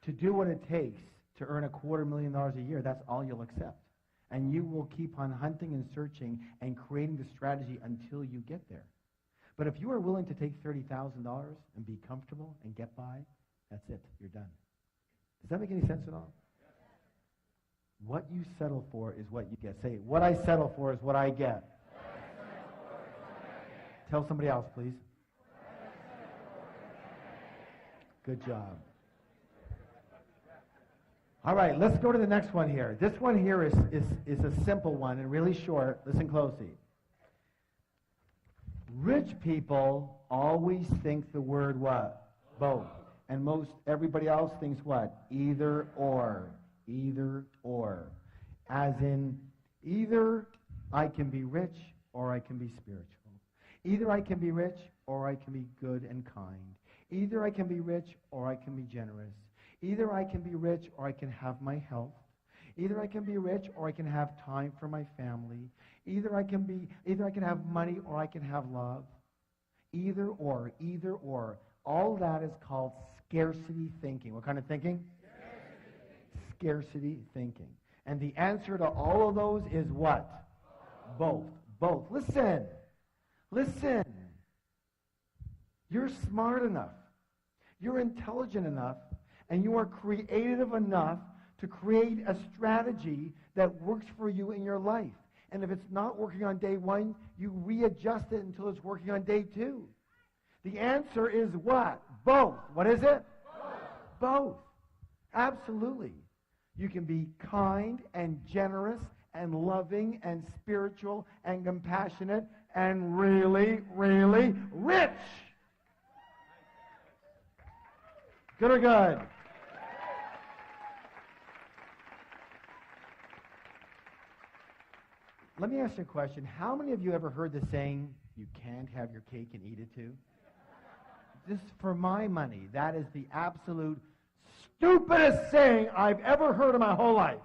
to do what it takes to earn $250,000 a year, that's all you'll accept. And you will keep on hunting and searching and creating the strategy until you get there. But if you are willing to take $30,000 and be comfortable and get by, that's it. You're done. Does that make any sense at all? What you settle for is what you get. Say, what I settle for is what I get. Tell somebody else, please. Good job. All right, let's go to the next one here. This one here is a simple one and really short. Listen closely. Rich people always think the word what? Both. And most everybody else thinks what? Either or. Either or. As in, either I can be rich or I can be spiritual. Either I can be rich or I can be good and kind. Either I can be rich or I can be generous. Either I can be rich or I can have my health. Either I can be rich or I can have time for my family. Either I can have money or I can have love. Either or, either or. All that is called scarcity thinking. What kind of thinking? Scarcity thinking. And the answer to all of those is what? Both. Both. Listen. Listen. You're smart enough. You're intelligent enough. And you are creative enough to create a strategy that works for you in your life. And if it's not working on day one, you readjust it until it's working on day two. The answer is what? Both. What is it? Both. Absolutely. You can be kind and generous and loving and spiritual and compassionate and really, really rich. Good or good? Let me ask you a question. How many of you ever heard the saying, you can't have your cake and eat it too? Just for my money, that is the absolute stupidest saying I've ever heard in my whole life.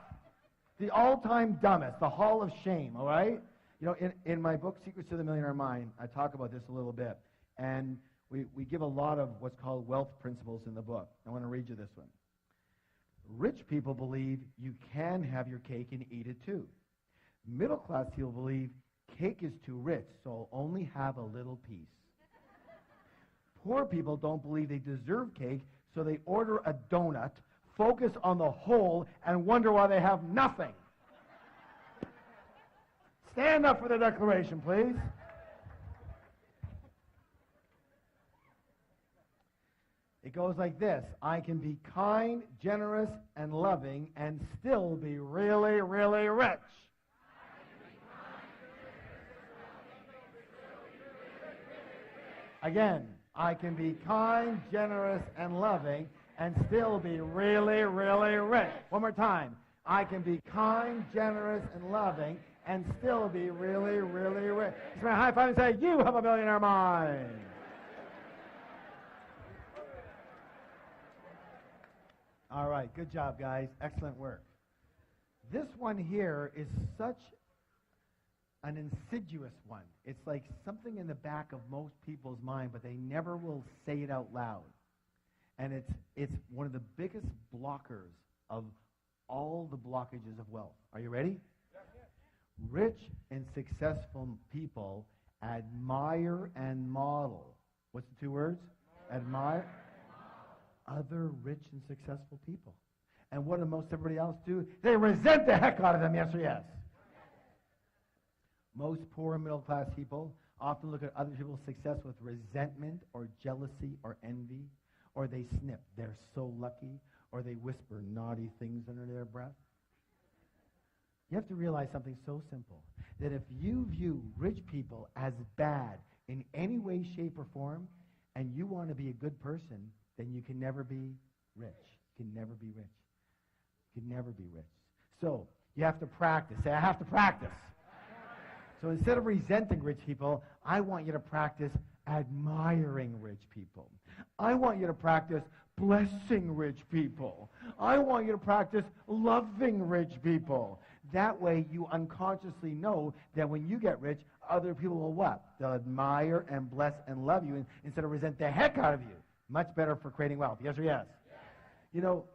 The all-time dumbest, the hall of shame, all right? You know, in my book, Secrets to the Millionaire Mind, I talk about this a little bit. And we give a lot of what's called wealth principles in the book. I want to read you this one. Rich people believe you can have your cake and eat it too. Middle-class people believe cake is too rich, so only have a little piece. Poor people don't believe they deserve cake, so they order a donut, focus on the whole, and wonder why they have nothing. Stand up for the declaration, please. It goes like this. I can be kind, generous, and loving and still be really, really rich. Again, I can be kind, generous, and loving and still be really, really rich. One more time. I can be kind, generous, and loving and still be really, really rich. Just my high five and say, you have a millionaire mind. All right, good job, guys. Excellent work. This one here is such an insidious one. It's like something in the back of most people's mind, but they never will say it out loud. And it's one of the biggest blockers of all the blockages of wealth. Are you ready? Yes. Rich and successful people admire and model. What's the two words? Admire. Other rich and successful people. And what do most everybody else do? They resent the heck out of them, yes or yes? Most poor and middle class people often look at other people's success with resentment or jealousy or envy, or they snip, they're so lucky, or they whisper naughty things under their breath. You have to realize something so simple, that if you view rich people as bad in any way, shape, or form, and you want to be a good person, then you can never be rich. You can never be rich. You can never be rich. So you have to practice. Say, I have to practice. So instead of resenting rich people, I want you to practice admiring rich people. I want you to practice blessing rich people. I want you to practice loving rich people. That way you unconsciously know that when you get rich, other people will what? They'll admire and bless and love you instead of resent the heck out of you. Much better for creating wealth. Yes or yes? Yes. You know,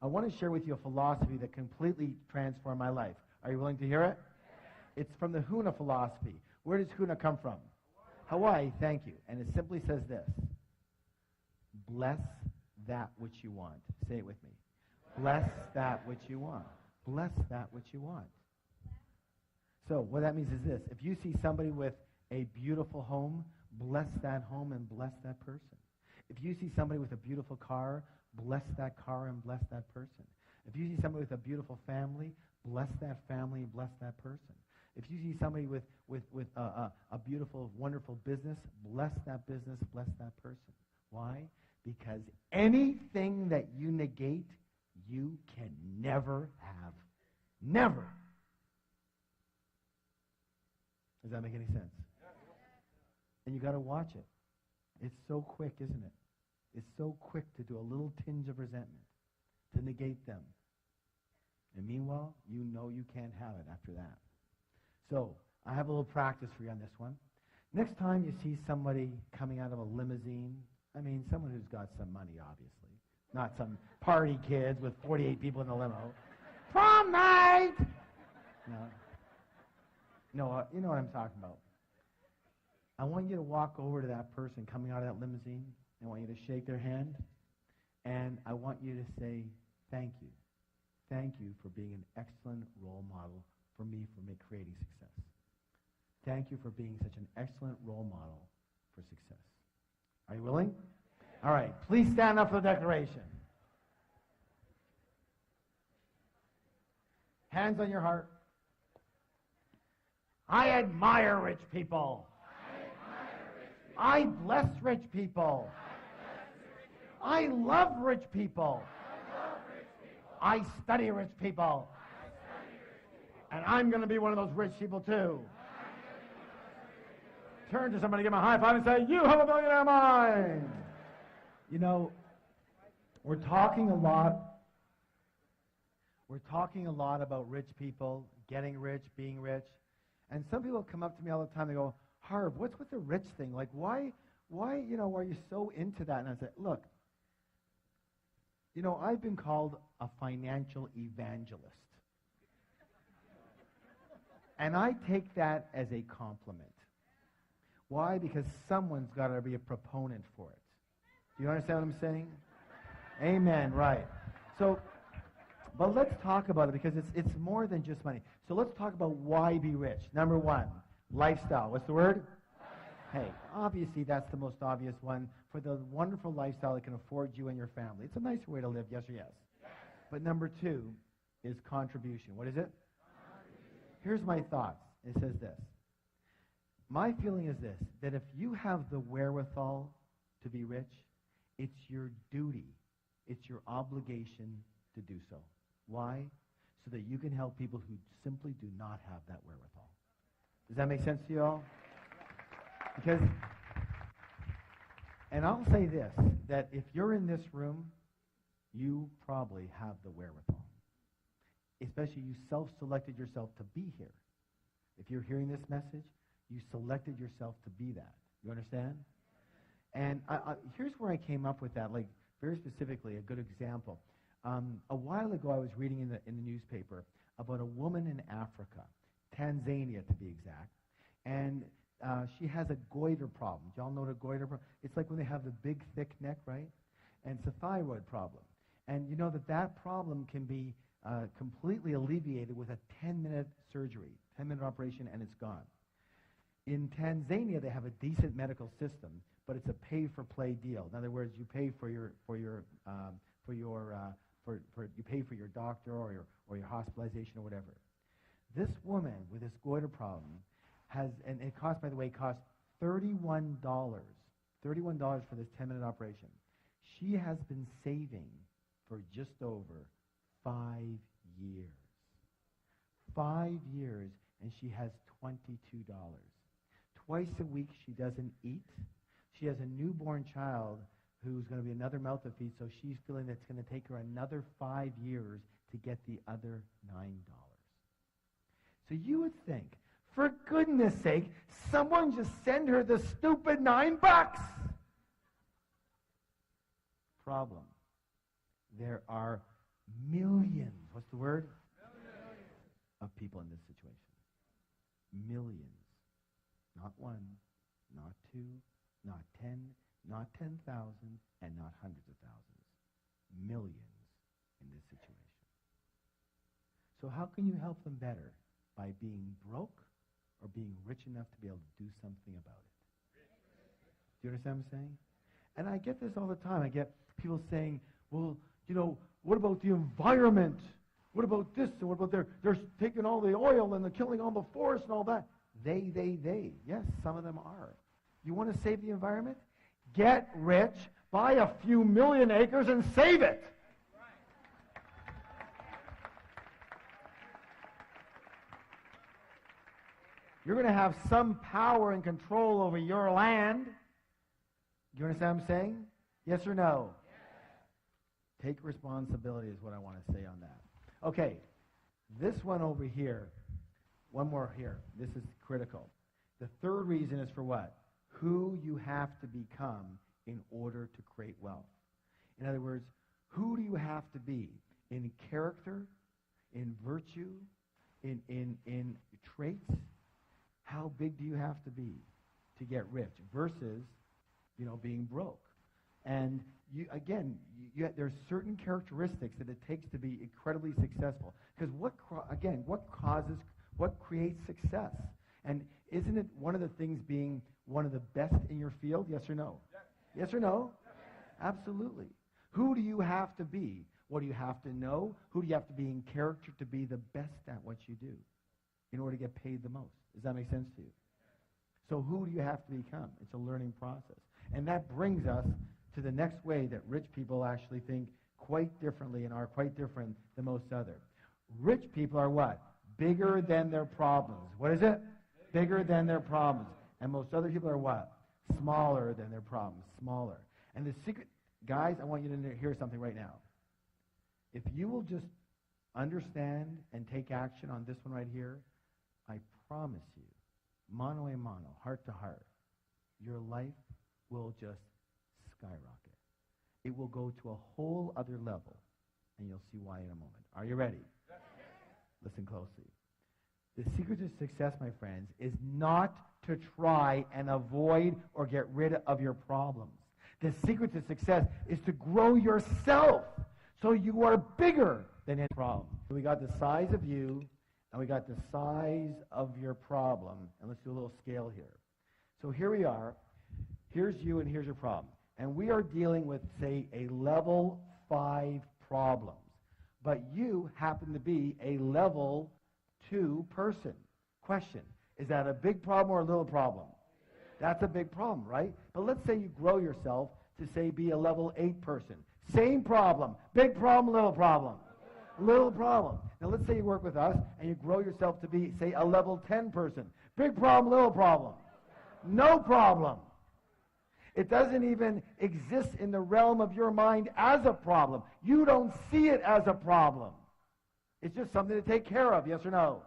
I want to share with you a philosophy that completely transformed my life. Are you willing to hear it? Yes. It's from the Huna philosophy. Where does Huna come from? Hawaii, thank you. And it simply says this. Bless that which you want. Say it with me. Bless that which you want. Bless that which you want. So what that means is this. If you see somebody with a beautiful home, bless that home and bless that person. If you see somebody with a beautiful car, bless that car and bless that person. If you see somebody with a beautiful family, bless that family and bless that person. If you see somebody with a beautiful, wonderful business, bless that business, bless that person. Why? Because anything that you negate, you can never have. Never. Does that make any sense? And you got to watch it. It's so quick, isn't it? It's so quick to do a little tinge of resentment, to negate them. And meanwhile, you know you can't have it after that. So, I have a little practice for you on this one. Next time you see somebody coming out of a limousine, I mean, someone who's got some money, obviously. Not some party kids with 48 people in the limo. Prom night! No, you know what I'm talking about. I want you to walk over to that person coming out of that limousine. I want you to shake their hand. And I want you to say, thank you. Thank you for being an excellent role model for me creating success. Thank you for being such an excellent role model for success. Are you willing? All right. Please stand up for the declaration. Hands on your heart. I admire rich people. I bless rich people. I love rich people. I study rich people. And I'm going to be one of those rich people too. Turn to somebody, give them a high five and say, you have a millionaire mind. You know, we're talking a lot about rich people, getting rich, being rich. And some people come up to me all the time, they go, Harv, what's with the rich thing? Like, why, are you so into that? And I say, look, I've been called a financial evangelist. And I take that as a compliment. Why? Because someone's got to be a proponent for it. Do you understand what I'm saying? Amen, right. So, but let's talk about it because it's more than just money. So let's talk about why be rich. Number one, lifestyle. What's the word? Hey, obviously that's the most obvious one for the wonderful lifestyle that can afford you and your family. It's a nicer way to live, yes or yes? But number 2 is contribution. What is it? Here's my thoughts. It says this. My feeling is this, that if you have the wherewithal to be rich, it's your duty, it's your obligation to do so. Why? So that you can help people who simply do not have that wherewithal. Does that make sense to you all? Because, and I'll say this, that if you're in this room, you probably have the wherewithal. Especially you self-selected yourself to be here. If you're hearing this message, you selected yourself to be that. You understand? And here's where I came up with that, like very specifically, a good example. A while ago, I was reading in the newspaper about a woman in Africa, Tanzania to be exact, and she has a goiter problem. Do y'all know what a goiter problem? It's like when they have the big, thick neck, right? And it's a thyroid problem. And you know that problem can be completely alleviated with a 10-minute surgery, 10-minute operation, and it's gone. In Tanzania, they have a decent medical system, but it's a pay-for-play deal. In other words, you pay for your doctor or your hospitalization or whatever. This woman with this goiter problem has, and it costs, by the way, $31 for this 10-minute operation. She has been saving for just over 5 years. 5 years, and she has $22. Twice a week she doesn't eat. She has a newborn child who's going to be another mouth to feed, so she's feeling that it's going to take her another 5 years to get the other $9. So you would think, for goodness sake, someone just send her the stupid $9. Problem. There are millions, what's the word? Millions. Of people in this situation. Millions. Not one, not two, not 10, not 10,000, and not hundreds of thousands. Millions in this situation. So how can you help them better? By being broke or being rich enough to be able to do something about it? Do you understand what I'm saying? And I get this all the time. I get people saying, well, you know, what about the environment? What about this? And what about they're taking all the oil and they're killing all the forest and all that. They. Yes, some of them are. You want to save the environment? Get rich, buy a few million acres, and save it. You're going to have some power and control over your land. Do you understand what I'm saying? Yes or no? Yes. Take responsibility is what I want to say on that. Okay, this one over here, one more here. This is critical. The third reason is for what? Who you have to become in order to create wealth. In other words, who do you have to be in character, in virtue, in traits? How big do you have to be to get rich versus, being broke? And there's certain characteristics that it takes to be incredibly successful. Because what creates success? And isn't it one of the things being one of the best in your field? Yes or no? Yes or no? Absolutely. Who do you have to be? What do you have to know? Who do you have to be in character to be the best at what you do in order to get paid the most? Does that make sense to you? So who do you have to become? It's a learning process. And that brings us to the next way that rich people actually think quite differently and are quite different than most other. Rich people are what? Bigger than their problems. What is it? Bigger than their problems. And most other people are what? Smaller than their problems. Smaller. And the secret, guys, I want you to hear something right now. If you will just understand and take action on this one right here, I promise you, mano a mano, heart to heart, your life will just skyrocket. It will go to a whole other level, and you'll see why in a moment. Are you ready? Yes. Listen closely. The secret to success, my friends, is not to try and avoid or get rid of your problems. The secret to success is to grow yourself so you are bigger than any problem. So we got the size of you, and we got the size of your problem. And let's do a little scale here. So here we are. Here's you and here's your problem. And we are dealing with, say, a level 5 problem. But you happen to be a level 2 person. Question, is that a big problem or a little problem? That's a big problem, right? But let's say you grow yourself to, say, be a level 8 person. Same problem. Big problem, little problem. Little problem. Now let's say you work with us and you grow yourself to be, say, a level 10 person. Big problem, little problem. No problem. It doesn't even exist in the realm of your mind as a problem. You don't see it as a problem. It's just something to take care of, yes or no?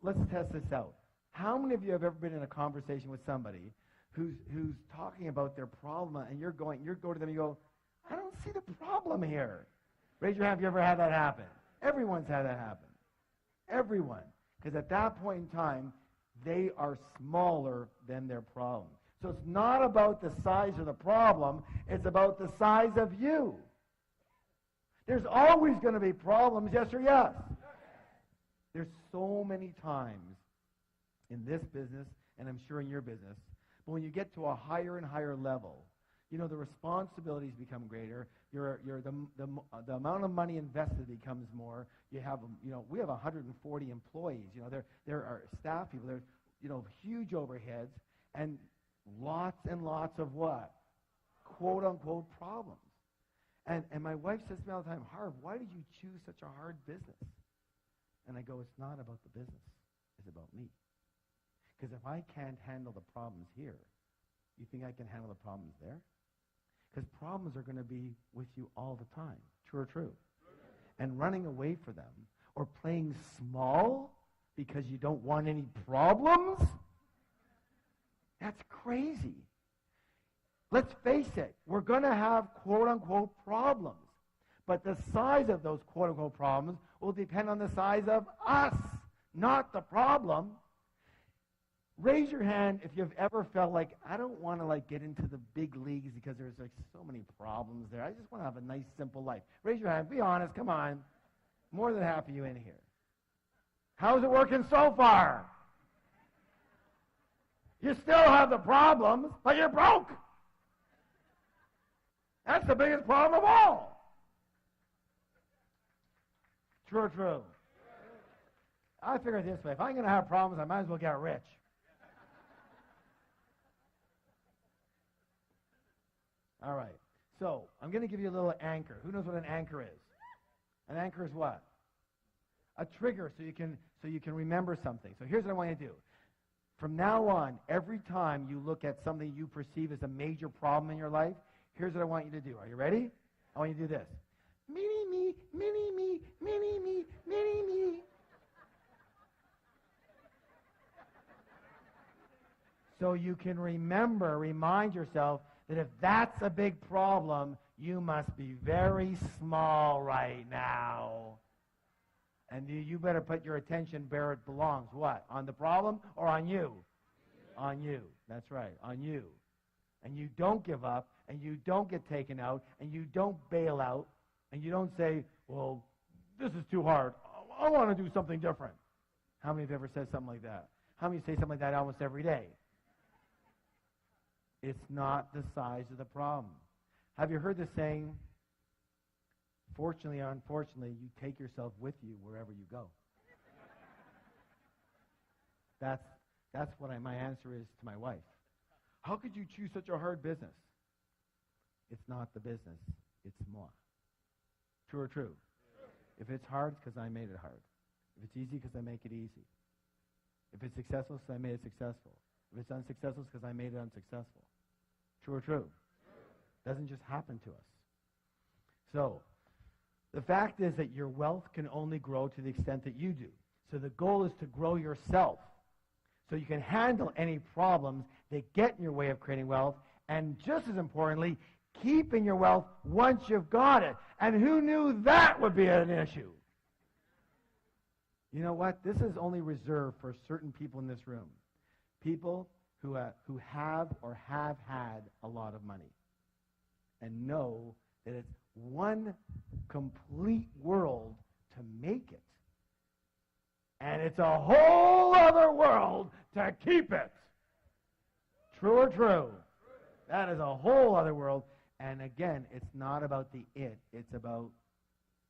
Let's test this out. How many of you have ever been in a conversation with somebody who's talking about their problem, and you go to them and you go, I don't see the problem here. Raise your hand if you ever had that happen. Everyone's had that happen. Everyone. Because at that point in time, they are smaller than their problem. So it's not about the size of the problem, it's about the size of you. There's always going to be problems, yes or yes? There's so many times in this business, and I'm sure in your business, but when you get to a higher and higher level, you know, the responsibilities become greater. The amount of money invested becomes more. You have, you know, we have 140 employees. You know, there are staff people. There's, you know, huge overheads and lots and lots of what? Quote unquote problems. And my wife says to me all the time, Harv, why did you choose such a hard business? And I go, it's not about the business. It's about me. Because if I can't handle the problems here, you think I can handle the problems there? Because problems are going to be with you all the time. True or true? And running away from them or playing small because you don't want any problems, that's crazy. Let's face it. We're going to have quote-unquote problems. But the size of those quote-unquote problems will depend on the size of us, not the problem. Raise your hand if you've ever felt like, I don't want to get into the big leagues because there's so many problems there. I just want to have a nice, simple life. Raise your hand. Be honest. Come on. More than half of you in here. How's it working so far? You still have the problems, but you're broke. That's the biggest problem of all. True or true? I figure it this way. If I'm going to have problems, I might as well get rich. All right. So I'm going to give you a little anchor. Who knows what an anchor is? An anchor is what? A trigger so you can remember something. So here's what I want you to do. From now on, every time you look at something you perceive as a major problem in your life, here's what I want you to do. Are you ready? I want you to do this. Mini me, mini me, mini me, mini me. So you can remind yourself that if that's a big problem, you must be very small right now. And you better put your attention where it belongs. What? On the problem or on you? On you. That's right. On you. And you don't give up, and you don't get taken out, and you don't bail out, and you don't say, well, this is too hard. I want to do something different. How many have ever said something like that? How many say something like that almost every day? It's not the size of the problem. Have you heard the saying, fortunately or unfortunately, you take yourself with you wherever you go? That's what my answer is to my wife. How could you choose such a hard business? It's not the business, it's moi. True or true? If it's hard, it's because I made it hard. If it's easy, because I make it easy. If it's successful, it's because I made it successful. If it's unsuccessful, it's because I made it unsuccessful. True or true? Doesn't just happen to us. So, the fact is that your wealth can only grow to the extent that you do. So the goal is to grow yourself so you can handle any problems that get in your way of creating wealth, and just as importantly, keeping your wealth once you've got it. And who knew that would be an issue? You know what? This is only reserved for certain people in this room. People who have or have had a lot of money and know that it's one complete world to make it. And it's a whole other world to keep it. True or true? That is a whole other world. And again, it's not about the it. It's about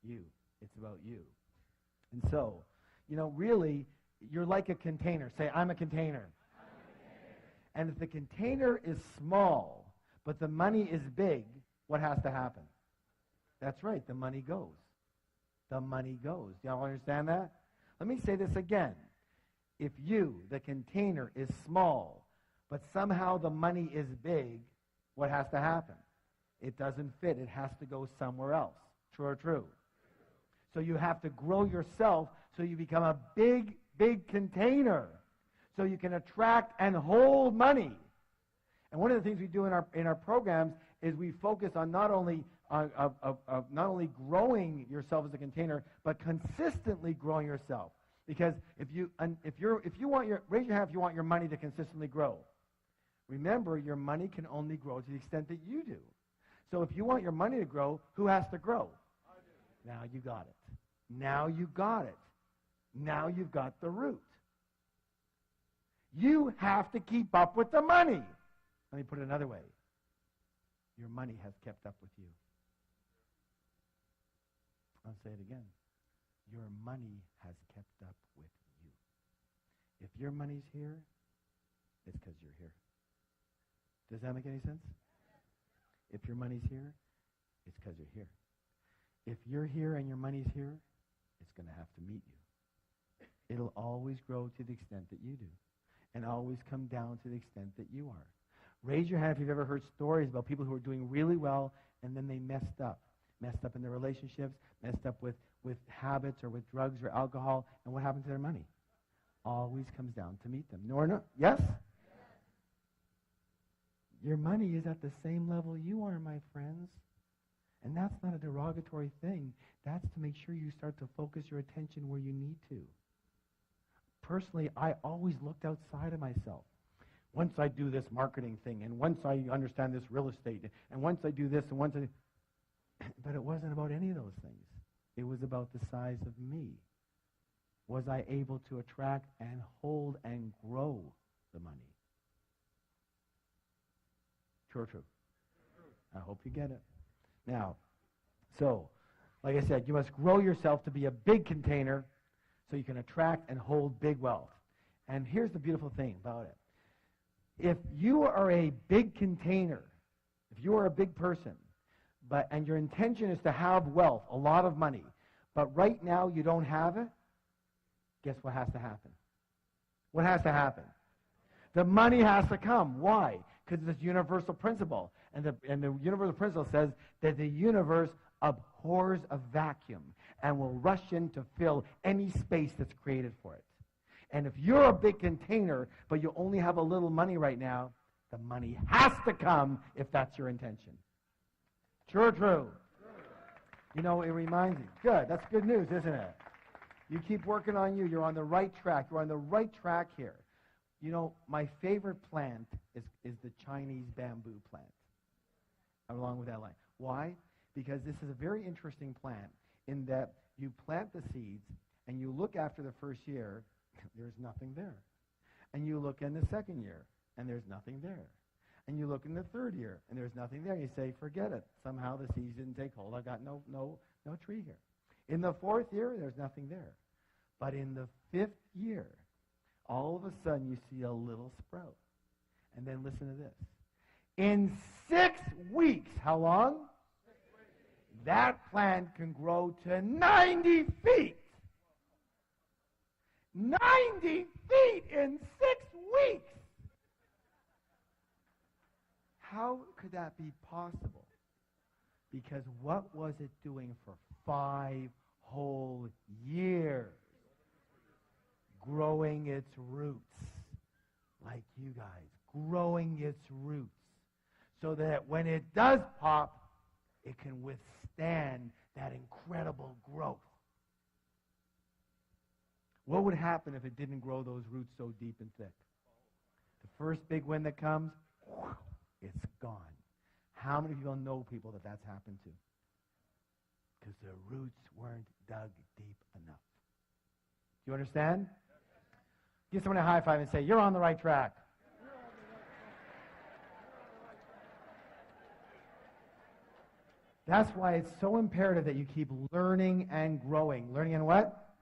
you. It's about you. And so, really, you're like a container. Say, I'm a container. And if the container is small, but the money is big, what has to happen? That's right, the money goes. The money goes. Do y'all understand that? Let me say this again. If you, the container, is small, but somehow the money is big, what has to happen? It doesn't fit. It has to go somewhere else. True or true? So you have to grow yourself so you become a big, big container so you can attract and hold money. And one of the things we do in our programs is we focus on not only growing yourself as a container, but consistently growing yourself. Because if you want raise your hand if you want your money to consistently grow. Remember, your money can only grow to the extent that you do. So if you want your money to grow, who has to grow? I do. Now you got it. Now you got it. Now you've got the root. You have to keep up with the money. Let me put it another way. Your money has kept up with you. I'll say it again. Your money has kept up with you. If your money's here, it's because you're here. Does that make any sense? If your money's here, it's because you're here. If you're here and your money's here, it's going to have to meet you. It'll always grow to the extent that you do, and always come down to the extent that you are. Raise your hand if you've ever heard stories about people who are doing really well, and then they messed up in their relationships, messed up with habits or with drugs or alcohol, and what happened to their money? Always comes down to meet them. No? Yes? Your money is at the same level you are, my friends. And that's not a derogatory thing. That's to make sure you start to focus your attention where you need to. Personally, I always looked outside of myself. Once I do this marketing thing, and once I understand this real estate, and once I do this, and once I... But it wasn't about any of those things. It was about the size of me. Was I able to attract and hold and grow the money? True or true? I hope you get it. Now, so, like I said, you must grow yourself to be a big container so you can attract and hold big wealth. And here's the beautiful thing about it. If you are a big container, if you are a big person, and your intention is to have wealth, a lot of money, but right now you don't have it, guess what has to happen? What has to happen? The money has to come. Why? Because it's a universal principle. And the universal principle says that the universe abhors a vacuum and will rush in to fill any space that's created for it. And if you're a big container, but you only have a little money right now, the money has to come if that's your intention. True or true? You know, it reminds me. Good. That's good news, isn't it? You keep working on you. You're on the right track. You're on the right track here. You know, my favorite plant is the Chinese bamboo plant, along with that line. Why? Because this is a very interesting plant in that you plant the seeds and you look after the first year, there's nothing there. And you look in the second year, and there's nothing there. And you look in the third year, and there's nothing there. You say, forget it. Somehow the seeds didn't take hold. I got no tree here. In the fourth year, there's nothing there. But in the fifth year, all of a sudden you see a little sprout. And then listen to this. In 6 weeks, how long? 6 weeks. That plant can grow to 90 feet. 90 feet in 6 weeks. How could that be possible? Because what was it doing for 5 whole years? Growing its roots. Like you guys. Growing its roots. So that when it does pop, it can withstand that incredible growth. What would happen if it didn't grow those roots so deep and thick? The first big wind that comes, it's gone. How many people know people that that's happened to? Because the roots weren't dug deep enough. Do you understand? Give someone a high five and say, you're on the right track. That's why it's so imperative that you keep learning and growing. Learning and what?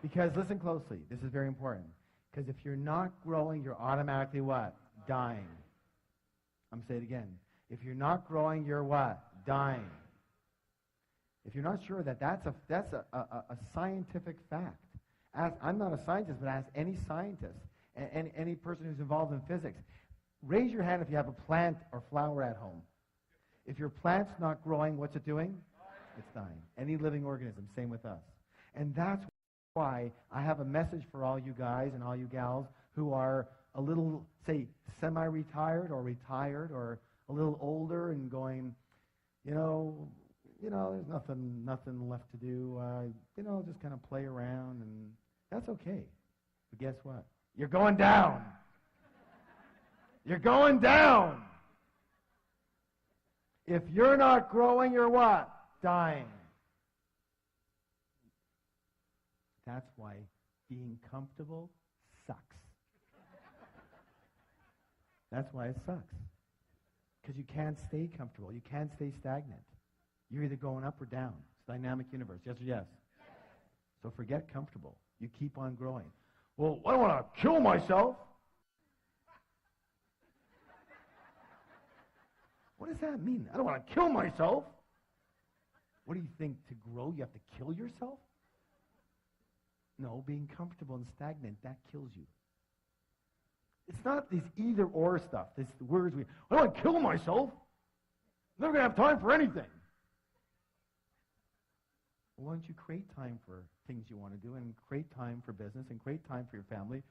Because listen closely. This is very important. Because if you're not growing, you're automatically what? Dying. I'm going to say it again. If you're not growing, you're what? Dying. If you're not sure that that's a scientific fact. I'm not a scientist, but ask any scientist and any person who's involved in physics. Raise your hand if you have a plant or flower at home. If your plant's not growing, what's it doing? It's dying. Any living organism, same with us. And that's why I have a message for all you guys and all you gals who are a little, say, semi-retired or retired or a little older and going, there's nothing left to do. Just kind of play around, and that's okay. But guess what? You're going down. You're going down. If you're not growing, you're what? Dying. That's why being comfortable sucks. That's why it sucks. Because you can't stay comfortable. You can't stay stagnant. You're either going up or down. It's a dynamic universe. Yes or yes? So forget comfortable. You keep on growing. Well, I don't want to kill myself. What does that mean? I don't want to kill myself. What do you think? To grow, you have to kill yourself? No, being comfortable and stagnant, that kills you. It's not these either-or stuff, these words. I don't want to kill myself. I'm never going to have time for anything. Well, why don't you create time for things you want to do and create time for business and create time for your family?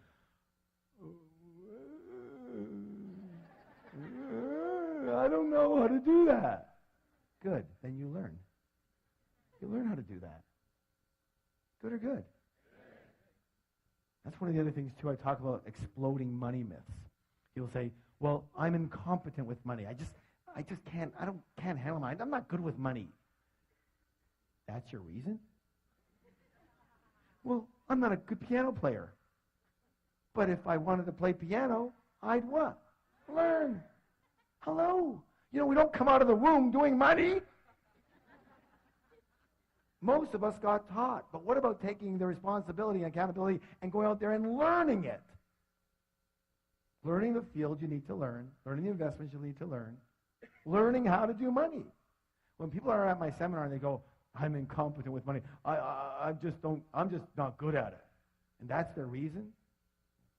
I don't know how to do that. Good. Then you learn. You learn how to do that. Good or good? That's one of the other things, too. I talk about exploding money myths. People say, well, I'm incompetent with money. I just can't handle money. I'm not good with money. That's your reason? Well, I'm not a good piano player. But if I wanted to play piano, I'd what? Learn. Hello. We don't come out of the womb doing money. Most of us got taught. But what about taking the responsibility and accountability and going out there and learning it? Learning the field you need to learn. Learning the investments you need to learn. Learning how to do money. When people are at my seminar and they go, I'm incompetent with money. I'm just not good at it. And that's their reason?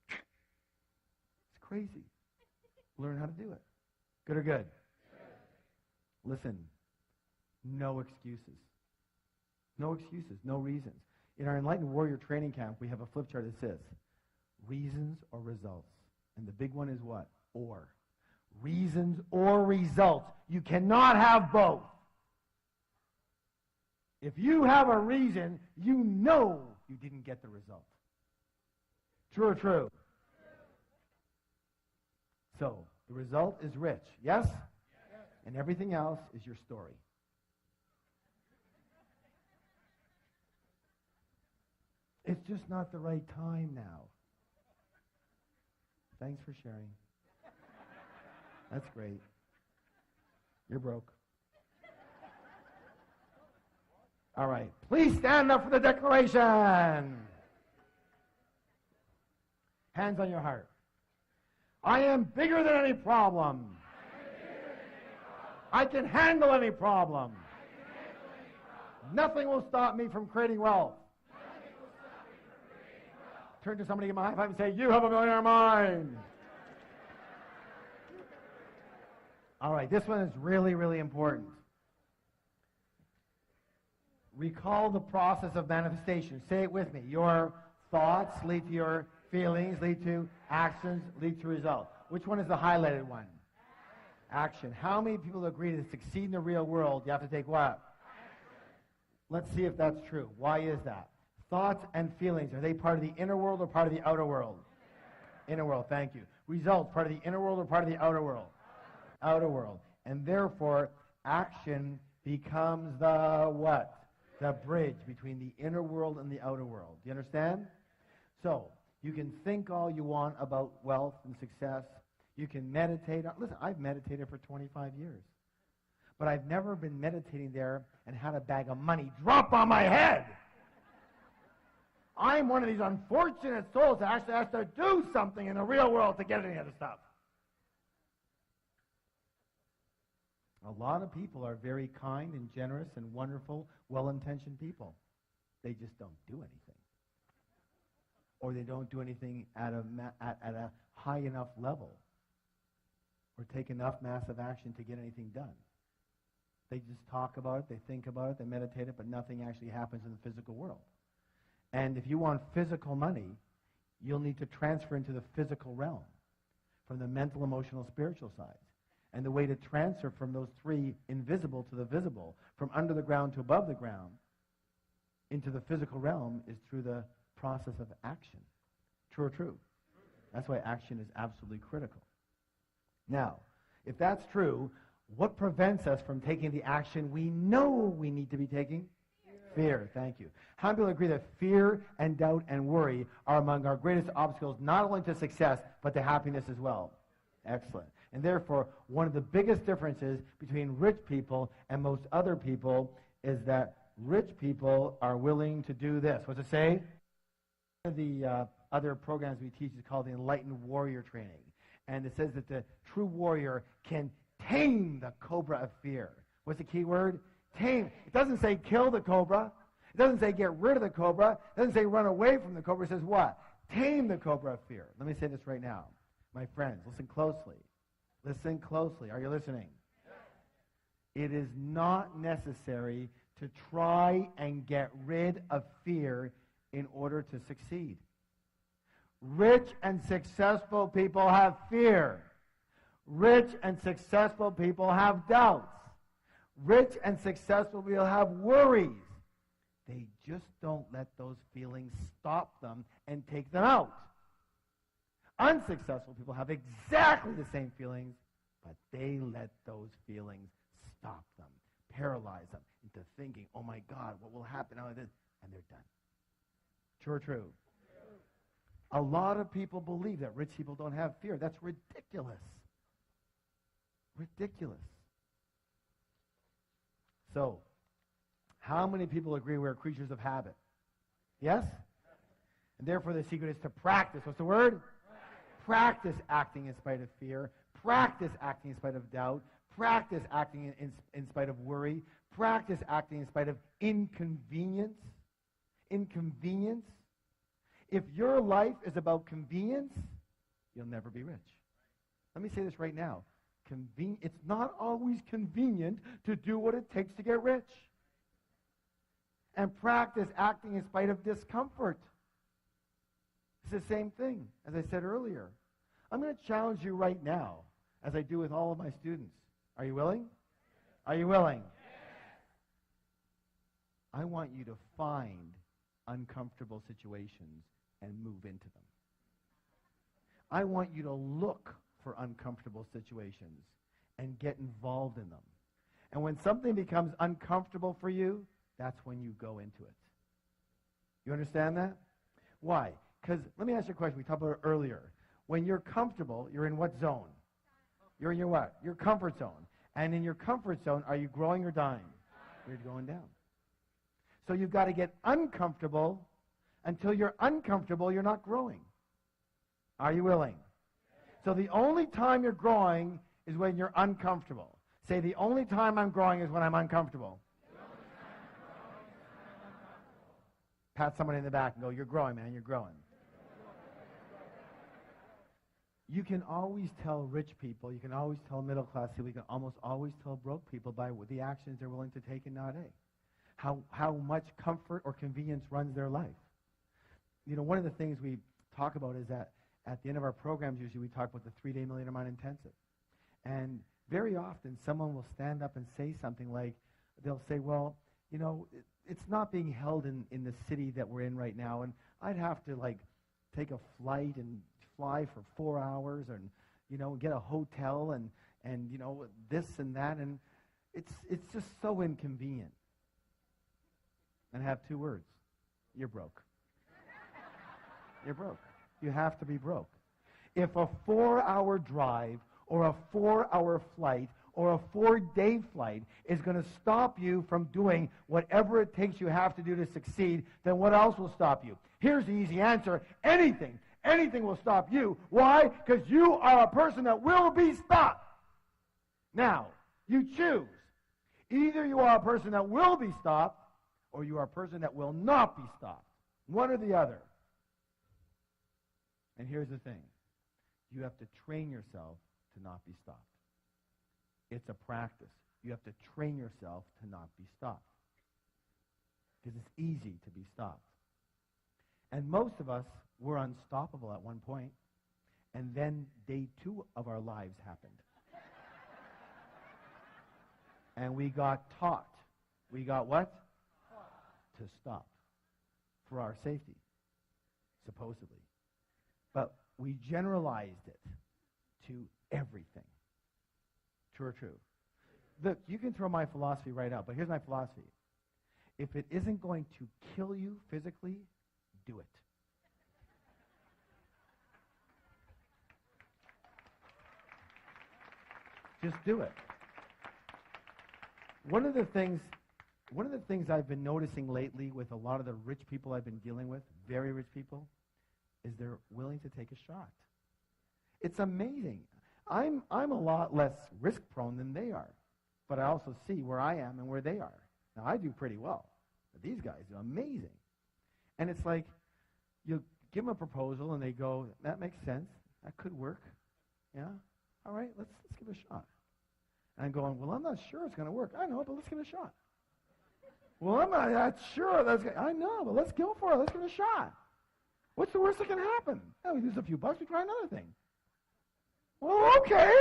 It's crazy. Learn how to do it. Good or good? Listen, no excuses. No excuses, no reasons. In our Enlightened Warrior Training Camp, we have a flip chart that says reasons or results. And the big one is what? Or. Reasons or results. You cannot have both. If you have a reason, you know you didn't get the result. True or true? So, the result is rich. Yes? And everything else is your story. It's just not the right time now. Thanks for sharing. That's great. You're broke. All right. Please stand up for the declaration. Hands on your heart. I am bigger than any problem. I can handle any problem. Nothing will stop me from creating wealth. Turn to somebody, give them a high five and say, you have a millionaire mind. All right, this one is really, really important. Recall the process of manifestation. Say it with me. Your thoughts lead to your feelings, lead to actions, lead to results. Which one is the highlighted one? Action. How many people agree to succeed in the real world, you have to take what? Let's see if that's true. Why is that? Thoughts and feelings, are they part of the inner world or part of the outer world? Inner world, thank you. Results, part of the inner world or part of the outer world? Outer world. And therefore, action becomes the what? The bridge between the inner world and the outer world. Do you understand? So, you can think all you want about wealth and success. You can meditate. Listen, I've meditated for 25 years. But I've never been meditating there and had a bag of money drop on my head. I'm one of these unfortunate souls that actually has to do something in the real world to get any of the stuff. A lot of people are very kind and generous and wonderful, well-intentioned people. They just don't do anything. Or they don't do anything at a high enough level or take enough massive action to get anything done. They just talk about it, they think about it, they meditate it, but nothing actually happens in the physical world. And if you want physical money, you'll need to transfer into the physical realm from the mental, emotional, spiritual sides. And the way to transfer from those three invisible to the visible, from under the ground to above the ground, into the physical realm is through the process of action. True or true? That's why action is absolutely critical. Now, if that's true, what prevents us from taking the action we know we need to be taking? Fear. Thank you. How many people agree that fear and doubt and worry are among our greatest obstacles, not only to success, but to happiness as well? Excellent. And therefore, one of the biggest differences between rich people and most other people is that rich people are willing to do this. What's it say? One of the other programs we teach is called the Enlightened Warrior Training. And it says that the true warrior can tame the cobra of fear. What's the key word? Tame. It doesn't say kill the cobra. It doesn't say get rid of the cobra. It doesn't say run away from the cobra. It says what? Tame the cobra of fear. Let me say this right now. My friends, listen closely. Listen closely. Are you listening? It is not necessary to try and get rid of fear in order to succeed. Rich and successful people have fear. Rich and successful people have doubts. Rich and successful people have worries. They just don't let those feelings stop them and take them out. Unsuccessful people have exactly the same feelings, but they let those feelings stop them, paralyze them into thinking, oh my God, what will happen? And they're done. True or true? A lot of people believe that rich people don't have fear. That's ridiculous. Ridiculous. So, how many people agree we're creatures of habit? Yes? And therefore the secret is to practice. What's the word? Practice acting in spite of fear. Practice acting in spite of doubt. Practice acting in spite of worry. Practice acting in spite of inconvenience. Inconvenience. If your life is about convenience, you'll never be rich. Let me say this right now. It's not always convenient to do what it takes to get rich. And practice acting in spite of discomfort. It's the same thing, as I said earlier. I'm going to challenge you right now, as I do with all of my students. Are you willing? Are you willing? I want you to find uncomfortable situations and move into them. I want you to look for uncomfortable situations and get involved in them. And when something becomes uncomfortable for you, that's when you go into it. You understand that? Why? Because, let me ask you a question. We talked about it earlier. When you're comfortable, you're in what zone? You're in your what? Your comfort zone. And in your comfort zone, are you growing or dying? You're going down. So you've got to get uncomfortable. Until you're uncomfortable, you're not growing. Are you willing? So the only time you're growing is when you're uncomfortable. Say, the only time I'm growing is when I'm uncomfortable. Pat someone in the back and go, you're growing, man, you're growing. You can always tell rich people, you can always tell middle class people, you can almost always tell broke people by the actions they're willing to take and not take. How much comfort or convenience runs their life. You know, one of the things we talk about is that at the end of our programs, usually we talk about the 3-day Millionaire Mind Intensive. And very often someone will stand up and say something like, they'll say, well, you know, it's not being held in the city that we're in right now, and I'd have to, like, take a flight and fly for 4 hours and, you know, get a hotel and you know, this and that, and it's just so inconvenient. And I have 2 words. You're broke. You're broke. You have to be broke. If a 4-hour drive or a 4-hour flight or a 4-day flight is going to stop you from doing whatever it takes you have to do to succeed, then what else will stop you? Here's the easy answer. Anything. Anything will stop you. Why? Because you are a person that will be stopped. Now, you choose. Either you are a person that will be stopped, or you are a person that will not be stopped. One or the other. And here's the thing. You have to train yourself to not be stopped. It's a practice. You have to train yourself to not be stopped. Because it's easy to be stopped. And most of us were unstoppable at one point, and then day 2 of our lives happened. And we got taught. We got what? To stop. For our safety, supposedly. But we generalized it to everything. True or true? Look, you can throw my philosophy right out, but here's my philosophy. If it isn't going to kill you physically, do it. Just do it. One of the things I've been noticing lately with a lot of the rich people I've been dealing with, very rich people, is they're willing to take a shot. It's amazing. I'm a lot less risk prone than they are, but I also see where I am and where they are. Now I do pretty well, but these guys do amazing. And it's like you give them a proposal and they go, "That makes sense. That could work. Yeah, all right, let's give it a shot." And I'm going, "Well, I'm not sure it's going to work." "I know, but let's give it a shot." "Well, I'm not that sure that's going to." "I know, but let's go for it. Let's give it a shot. What's the worst that can happen? Oh, we lose a few bucks, we try another thing." "Well, okay."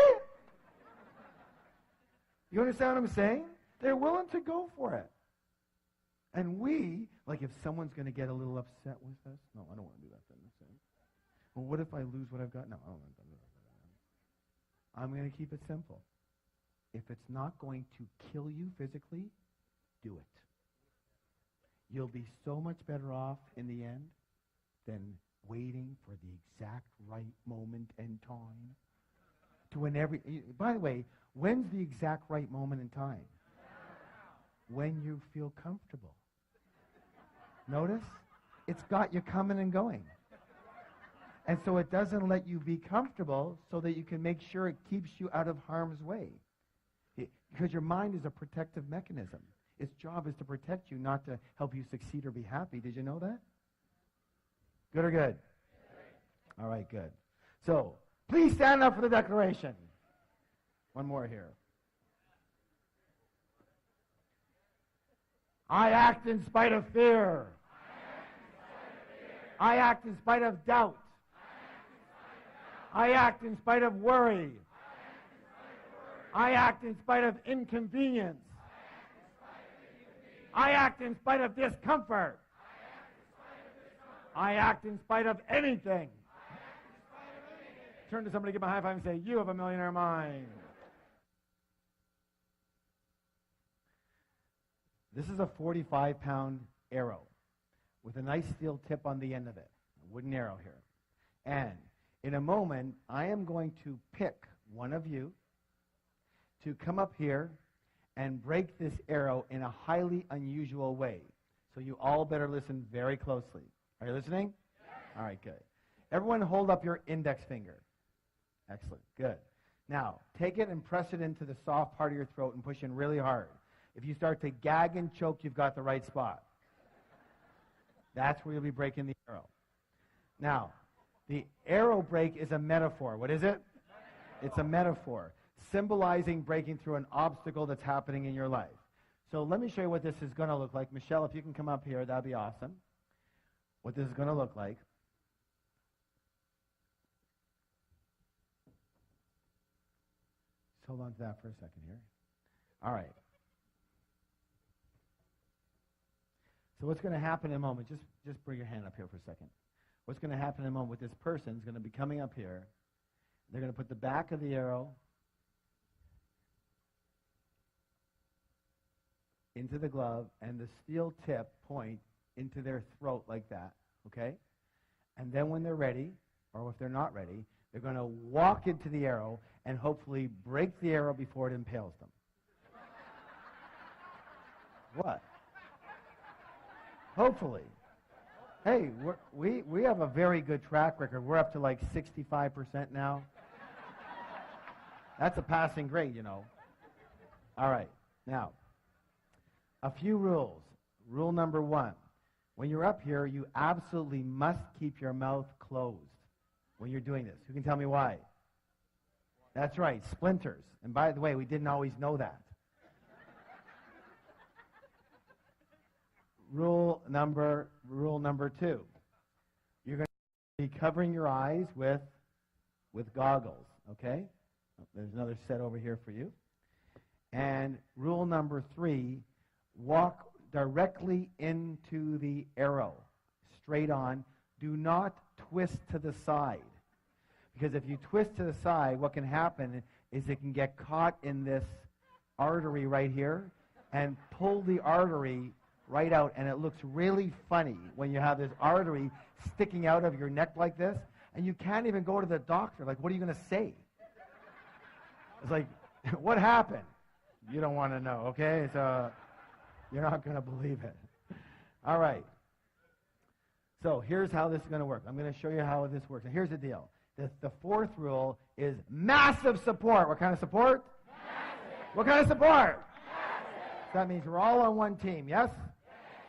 You understand what I'm saying? They're willing to go for it. And we, like if someone's going to get a little upset with us, no, I don't want to do that thing. Well, what if I lose what I've got? No, I don't want to do that. I'm going to keep it simple. If it's not going to kill you physically, do it. You'll be so much better off in the end than waiting for the exact right moment and time. By the way, when's the exact right moment in time? When you feel comfortable. Notice? It's got you coming and going. And so it doesn't let you be comfortable so that you can make sure it keeps you out of harm's way. Because your mind is a protective mechanism. Its job is to protect you, not to help you succeed or be happy. Did you know that? Good or good? All right, good. So, please stand up for the declaration. One more here. I act in spite of fear. I act in spite of doubt. I act in spite of worry. I act in spite of inconvenience. I act in spite of discomfort. I act in spite of anything. Turn to somebody, give them a high five and say, "You have a millionaire mind." This is a 45-pound arrow with a nice steel tip on the end of it, a wooden arrow here. And in a moment, I am going to pick one of you to come up here and break this arrow in a highly unusual way. So you all better listen very closely. Are you listening? Yes. All right, good. Everyone hold up your index finger. Excellent, good. Now, take it and press it into the soft part of your throat and push in really hard. If you start to gag and choke, you've got the right spot. That's where you'll be breaking the arrow. Now, the arrow break is a metaphor. What is it? It's a metaphor, symbolizing breaking through an obstacle that's happening in your life. So let me show you what this is going to look like. Michelle, if you can come up here, that'd be awesome. What this is going to look like. Just hold on to that for a second here. All right. So what's going to happen in a moment, just bring your hand up here for a second. What's going to happen in a moment with this person is going to be coming up here. They're going to put the back of the arrow into the glove and the steel tip point into their throat like that, okay? And then when they're ready, or if they're not ready, They're going to walk into the arrow and hopefully break the arrow before it impales them. What? Hopefully. Hey, we have a very good track record. We're up to like 65% now. That's a passing grade, you know. All right. Now, a few rules. Rule number 1. When you're up here, you absolutely must keep your mouth closed when you're doing this. Who can tell me why? That's right, splinters. And by the way, we didn't always know that. Rule number 2. You're going to be covering your eyes with goggles, okay? There's another set over here for you. And rule number 3, walk directly into the arrow, straight on. Do not twist to the side. Because if you twist to the side, what can happen is it can get caught in this artery right here and pull the artery right out, and it looks really funny when you have this artery sticking out of your neck like this, and you can't even go to the doctor. Like, what are you going to say? It's like, what happened? You don't want to know, okay? So you're not going to believe it. All right. So here's how this is going to work. I'm going to show you how this works. And here's the deal. The 4th rule is massive support. What kind of support? Massive. What kind of support? Massive. That means we're all on one team, yes?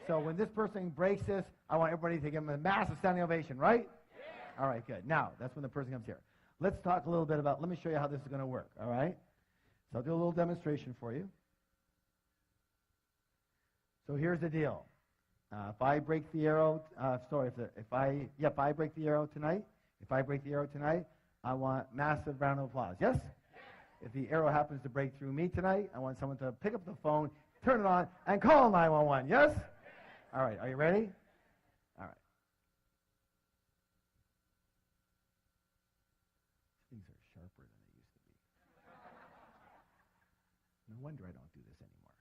So when this person breaks this, I want everybody to give them a massive standing ovation, right? Yeah. All right, good. Now, that's when the person comes here. Let's talk a little bit about, let me show you how this is going to work, all right? So I'll do a little demonstration for you. So here's the deal. If I break the arrow, if I break the arrow tonight, I want massive round of applause. Yes? If the arrow happens to break through me tonight, I want someone to pick up the phone, turn it on, and call 911. Yes? All right. Are you ready? All right. Things are sharper than they used to be. No wonder I don't do this anymore.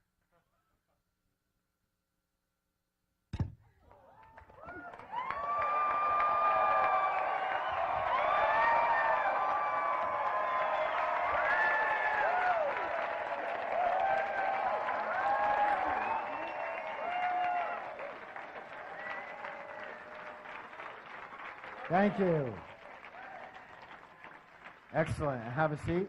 Thank you. Excellent. Have a seat.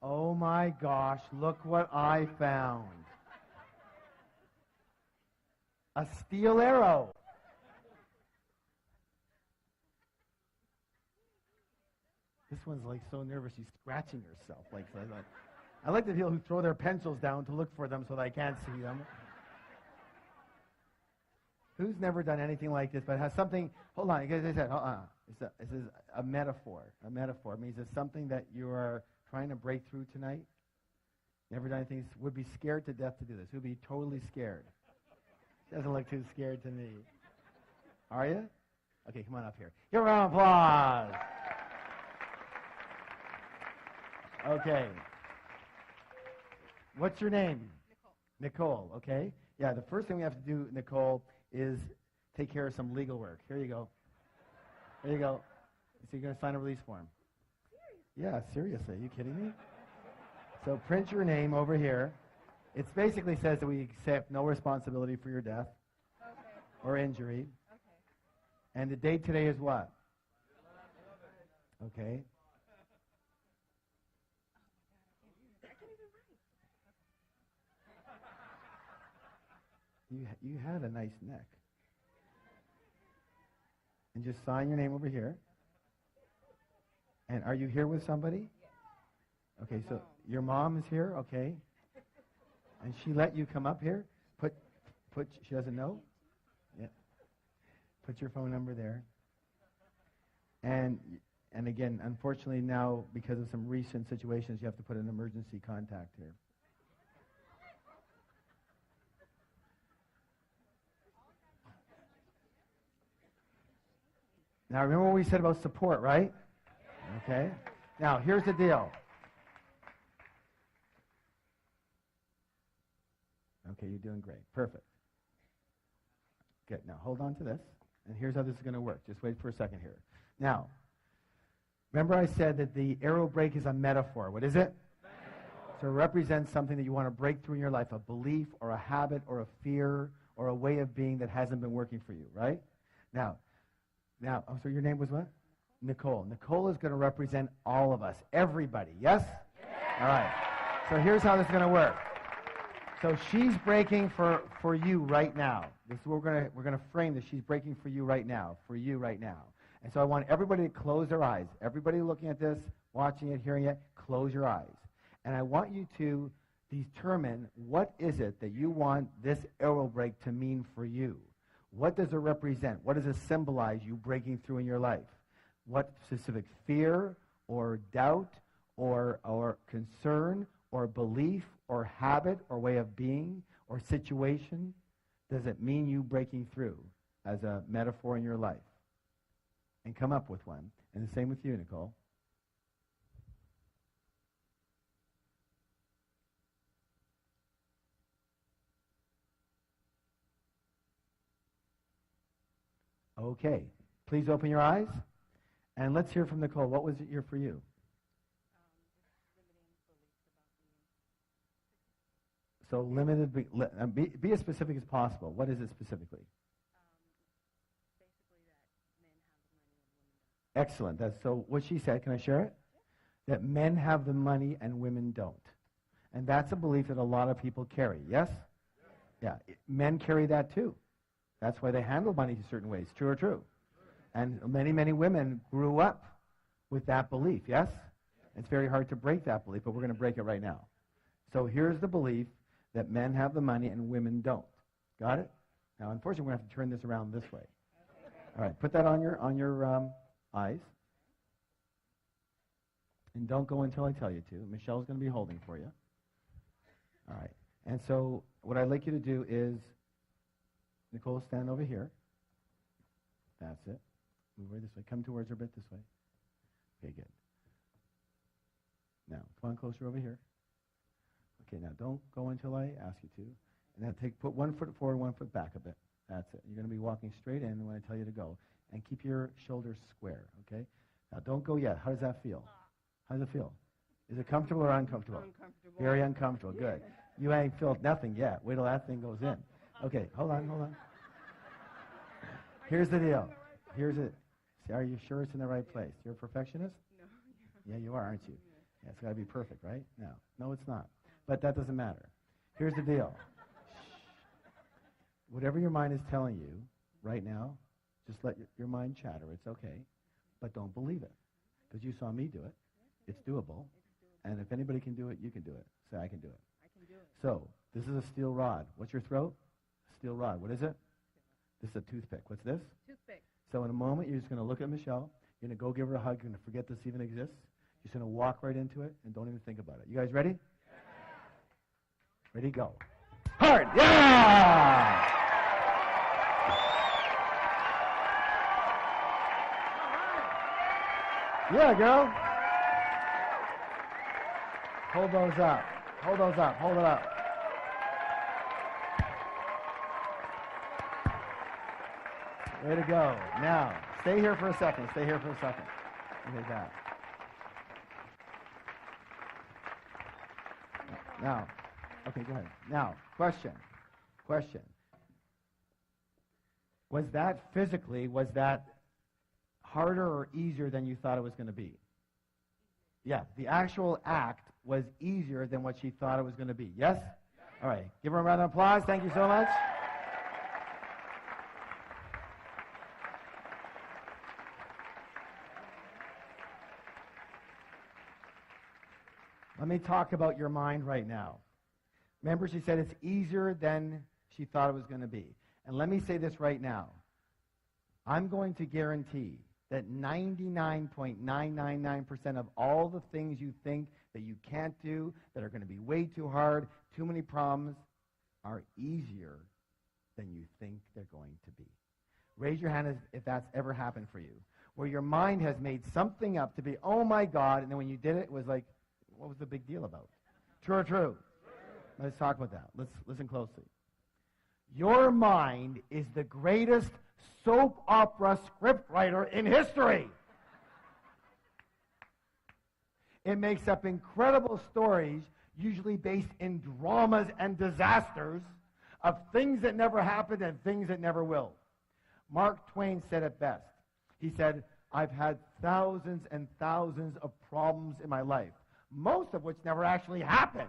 Oh my gosh, look what I found. A steel arrow. This one's like so nervous she's scratching herself. I like the people who throw their pencils down to look for them so that I can't see them. Who's never done anything like this, but has something, hold on, as I said, hold on. This is a metaphor. A metaphor means it's something that you are trying to break through tonight. Never done anything, would be scared to death to do this. Would be totally scared. Doesn't look too scared to me. Are you? Okay, come on up here. Give a round of applause. Okay. What's your name? Nicole, okay. Yeah, the first thing we have to do, Nicole, is take care of some legal work. Here you go. There you go. So you're going to sign a release form. Yeah, seriously. Are you kidding me? So print your name over here. It basically says that we accept no responsibility for your death or injury. Okay. And the date today is what? Okay. You had a nice neck. And just sign your name over here. And are you here with somebody? Okay, so your mom is here, okay. And she let you come up here? She doesn't know? Yeah. Put your phone number there. And again, unfortunately now, because of some recent situations, you have to put an emergency contact here. Now, remember what we said about support, right? Okay. Now, here's the deal. Okay, you're doing great. Perfect. Good. Now, hold on to this. And here's how this is going to work. Just wait for a second here. Now, remember I said that the arrow break is a metaphor. What is it? So it represents something that you want to break through in your life, a belief or a habit or a fear or a way of being that hasn't been working for you, right? Now, so your name was what? Nicole. Nicole is going to represent all of us, everybody, yes? All right. So here's how this is going to work. So she's breaking for you right now. This is what we're going to frame this. She's breaking for you right now, And so I want everybody to close their eyes. Everybody looking at this, watching it, hearing it, close your eyes. And I want you to determine what is it that you want this arrow break to mean for you. What does it represent? What does it symbolize you breaking through in your life? What specific fear or doubt or concern or belief or habit or way of being or situation does it mean you breaking through as a metaphor in your life? And come up with one. And the same with you, Nicole. Okay. Please open your eyes. And let's hear from Nicole. What was it here for you? So limited, be as specific as possible. What is it specifically? Basically that men have the money and women don't. Excellent. That's so what she said. Can I share it? That men have the money and women don't. And that's a belief that a lot of people carry. Yes? Yeah. Men carry that too. That's why they handle money in certain ways. True or true? And many, many women grew up with that belief. Yes? It's very hard to break that belief, but we're going to break it right now. So here's the belief that men have the money and women don't. Got it? Now, unfortunately, we're going to have to turn this around this way. All right, put that on your eyes. And don't go until I tell you to. Michelle's going to be holding for you. All right. And so what I'd like you to do is, Nicole, stand over here. That's it. Move right this way. Come towards her a bit this way. Okay, good. Now, come on closer over here. Okay, now don't go until I ask you to. And then put 1 foot forward, 1 foot back a bit. That's it. You're going to be walking straight in when I tell you to go. And keep your shoulders square, okay? Now, don't go yet. How does that feel? How does it feel? Is it comfortable or uncomfortable? Uncomfortable. Very uncomfortable. Good. You ain't felt nothing yet. Wait till that thing goes in. Okay, hold on. Here's the deal. Here's it. See, are you sure it's in the right place? You're a perfectionist? No. Yeah, you are, aren't you? Yeah, it's got to be perfect, right? No, it's not. But that doesn't matter. Here's the deal. Whatever your mind is telling you right now, just let your mind chatter. It's okay. But don't believe it. Because you saw me do it. It's doable. And if anybody can do it, you can do it. Say, I can do it. I can do it. So, this is a steel rod. What's your throat? Steel rod. What is it? This is a toothpick. What's this? Toothpick. So in a moment, you're just going to look at Michelle. You're going to go give her a hug. You're going to forget this even exists. You're just going to walk right into it and don't even think about it. You guys ready? Yeah. Ready, go. Hard. Yeah! Yeah, girl. Hold those up. Hold those up. Hold it up. Way to go. Now, stay here for a second. Stay here for a second. Look at that. Now, okay, go ahead. Now, question. Was that harder or easier than you thought it was going to be? Yeah, the actual act was easier than what she thought it was going to be. Yes? All right. Give her a round of applause. Thank you so much. Let me talk about your mind right now. Remember, she said it's easier than she thought it was going to be. And let me say this right now. I'm going to guarantee that 99.999% of all the things you think that you can't do, that are going to be way too hard, too many problems, are easier than you think they're going to be. Raise your hand if that's ever happened for you, where your mind has made something up to be, oh my God, and then when you did it, it was like, what was the big deal about? True or true? Let's talk about that. Let's listen closely. Your mind is the greatest soap opera scriptwriter in history. It makes up incredible stories, usually based in dramas and disasters, of things that never happened and things that never will. Mark Twain said it best. He said, I've had thousands and thousands of problems in my life, most of which never actually happened.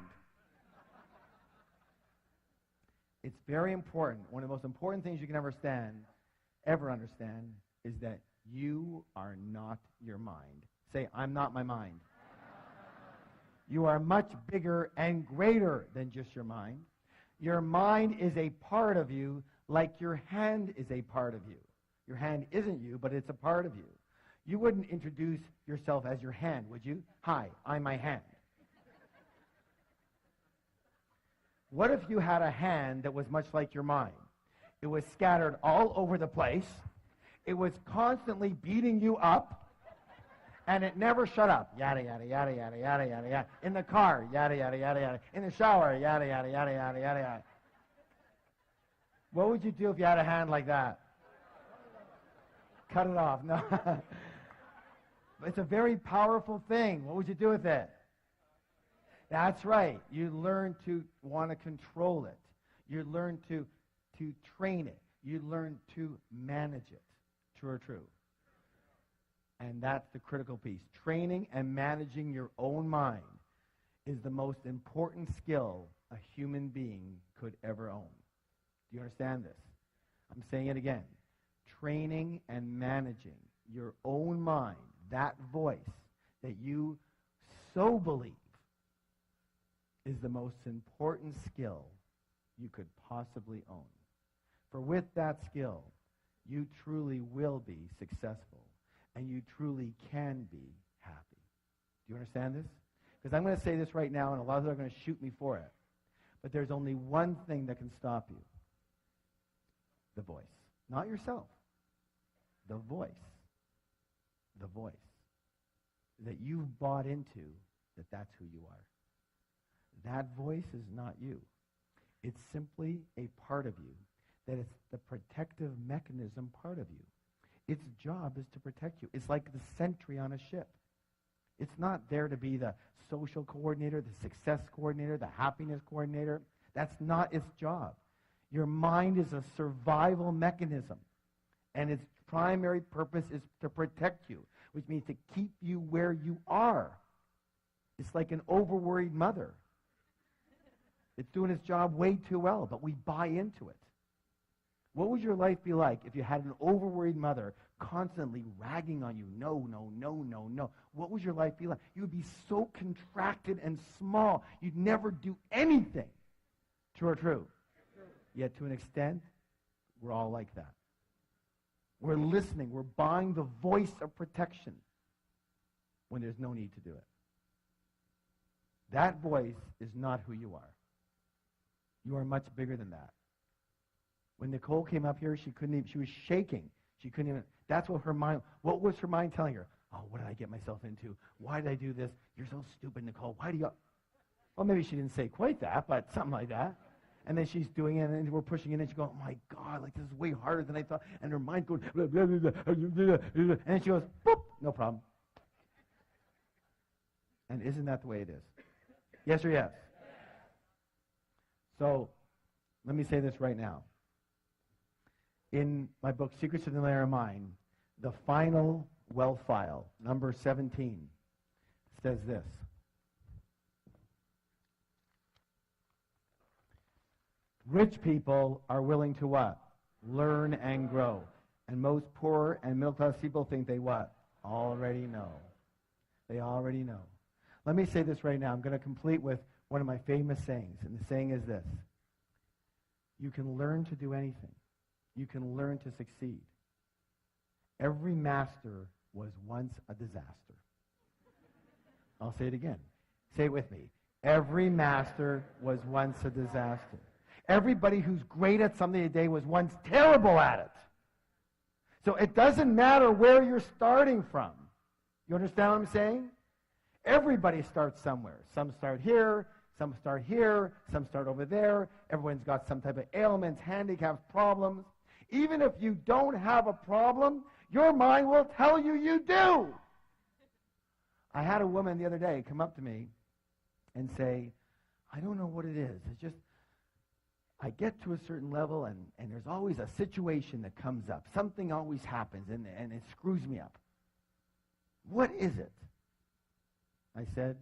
It's very important. One of the most important things you can ever understand, is that you are not your mind. Say, I'm not my mind. You are much bigger and greater than just your mind. Your mind is a part of you, like your hand is a part of you. Your hand isn't you, but it's a part of you. You wouldn't introduce yourself as your hand, would you? Hi, I'm my hand. What if you had a hand that was much like your mind? It was scattered all over the place. It was constantly beating you up. And it never shut up. Yada, yada, yada, yada, yada, yada, yada. In the car, yada, yada, yada, yada. In the shower, yada, yada, yada, yada, yada, yada. What would you do if you had a hand like that? Cut it off. No. It's a very powerful thing. What would you do with it? That's right. You learn to want to control it. You learn to train it. You learn to manage it. True or true? And that's the critical piece. Training and managing your own mind is the most important skill a human being could ever own. Do you understand this? I'm saying it again. Training and managing your own mind, that voice that you so believe, is the most important skill you could possibly own. For with that skill, you truly will be successful. And you truly can be happy. Do you understand this? Because I'm going to say this right now, and a lot of them are going to shoot me for it. But there's only one thing that can stop you. The voice. Not yourself. The voice. The voice. That you've bought into that that's who you are. That voice is not you. It's simply a part of you. That it's the protective mechanism part of you. Its job is to protect you. It's like the sentry on a ship. It's not there to be the social coordinator, the success coordinator, the happiness coordinator. That's not its job. Your mind is a survival mechanism, and its primary purpose is to protect you, which means to keep you where you are. It's like an overworried mother. It's doing its job way too well, but we buy into it. What would your life be like if you had an overworried mother constantly ragging on you? No, no, no, no, no. What would your life be like? You would be so contracted and small, you'd never do anything. True or true? True. Yet to an extent, we're all like that. We're listening. We're buying the voice of protection when there's no need to do it. That voice is not who you are. You are much bigger than that. When Nicole came up here, she was shaking. She couldn't even, that's what what was her mind telling her? Oh, what did I get myself into? Why did I do this? You're so stupid, Nicole. Why do you? Well, maybe she didn't say quite that, but something like that. And then she's doing it, and we're pushing it, and she goes, oh, my God, like this is way harder than I thought. And her mind's going, blah, blah, blah, blah, blah, blah. And then she goes, boop, no problem. And isn't that the way it is? Yes or yes? So let me say this right now. In my book, Secrets of the Millionaire Mind, the final wealth file, number 17, says this. Rich people are willing to what? Learn and grow. And most poor and middle-class people think they what? Already know. They already know. Let me say this right now. I'm going to complete with one of my famous sayings. And the saying is this. You can learn to do anything. You can learn to succeed. Every master was once a disaster. I'll say it again. Say it with me. Every master was once a disaster. Everybody who's great at something today was once terrible at it. So it doesn't matter where you're starting from. You understand what I'm saying? Everybody starts somewhere. Some start here, some start here, some start over there. Everyone's got some type of ailments, handicaps, problems. Even if you don't have a problem, your mind will tell you you do. I had a woman the other day come up to me and say, I don't know what it is. It's just, I get to a certain level, and there's always a situation that comes up. Something always happens, and it screws me up. What is it? I said,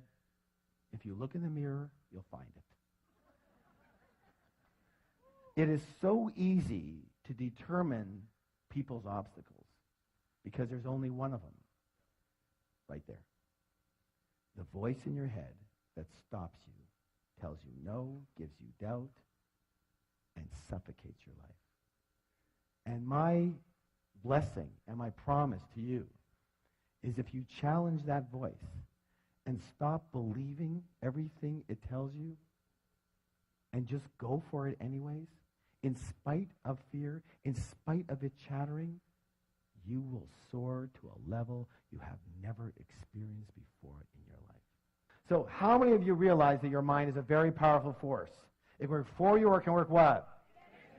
if you look in the mirror, you'll find it. It is so easy to determine people's obstacles because there's only one of them right there. The voice in your head that stops you, tells you no, gives you doubt, and suffocates your life. And my blessing and my promise to you is if you challenge that voice and stop believing everything it tells you and just go for it anyways, in spite of fear, in spite of it chattering, you will soar to a level you have never experienced before in your life. So how many of you realize that your mind is a very powerful force? It can work for you or it can work what?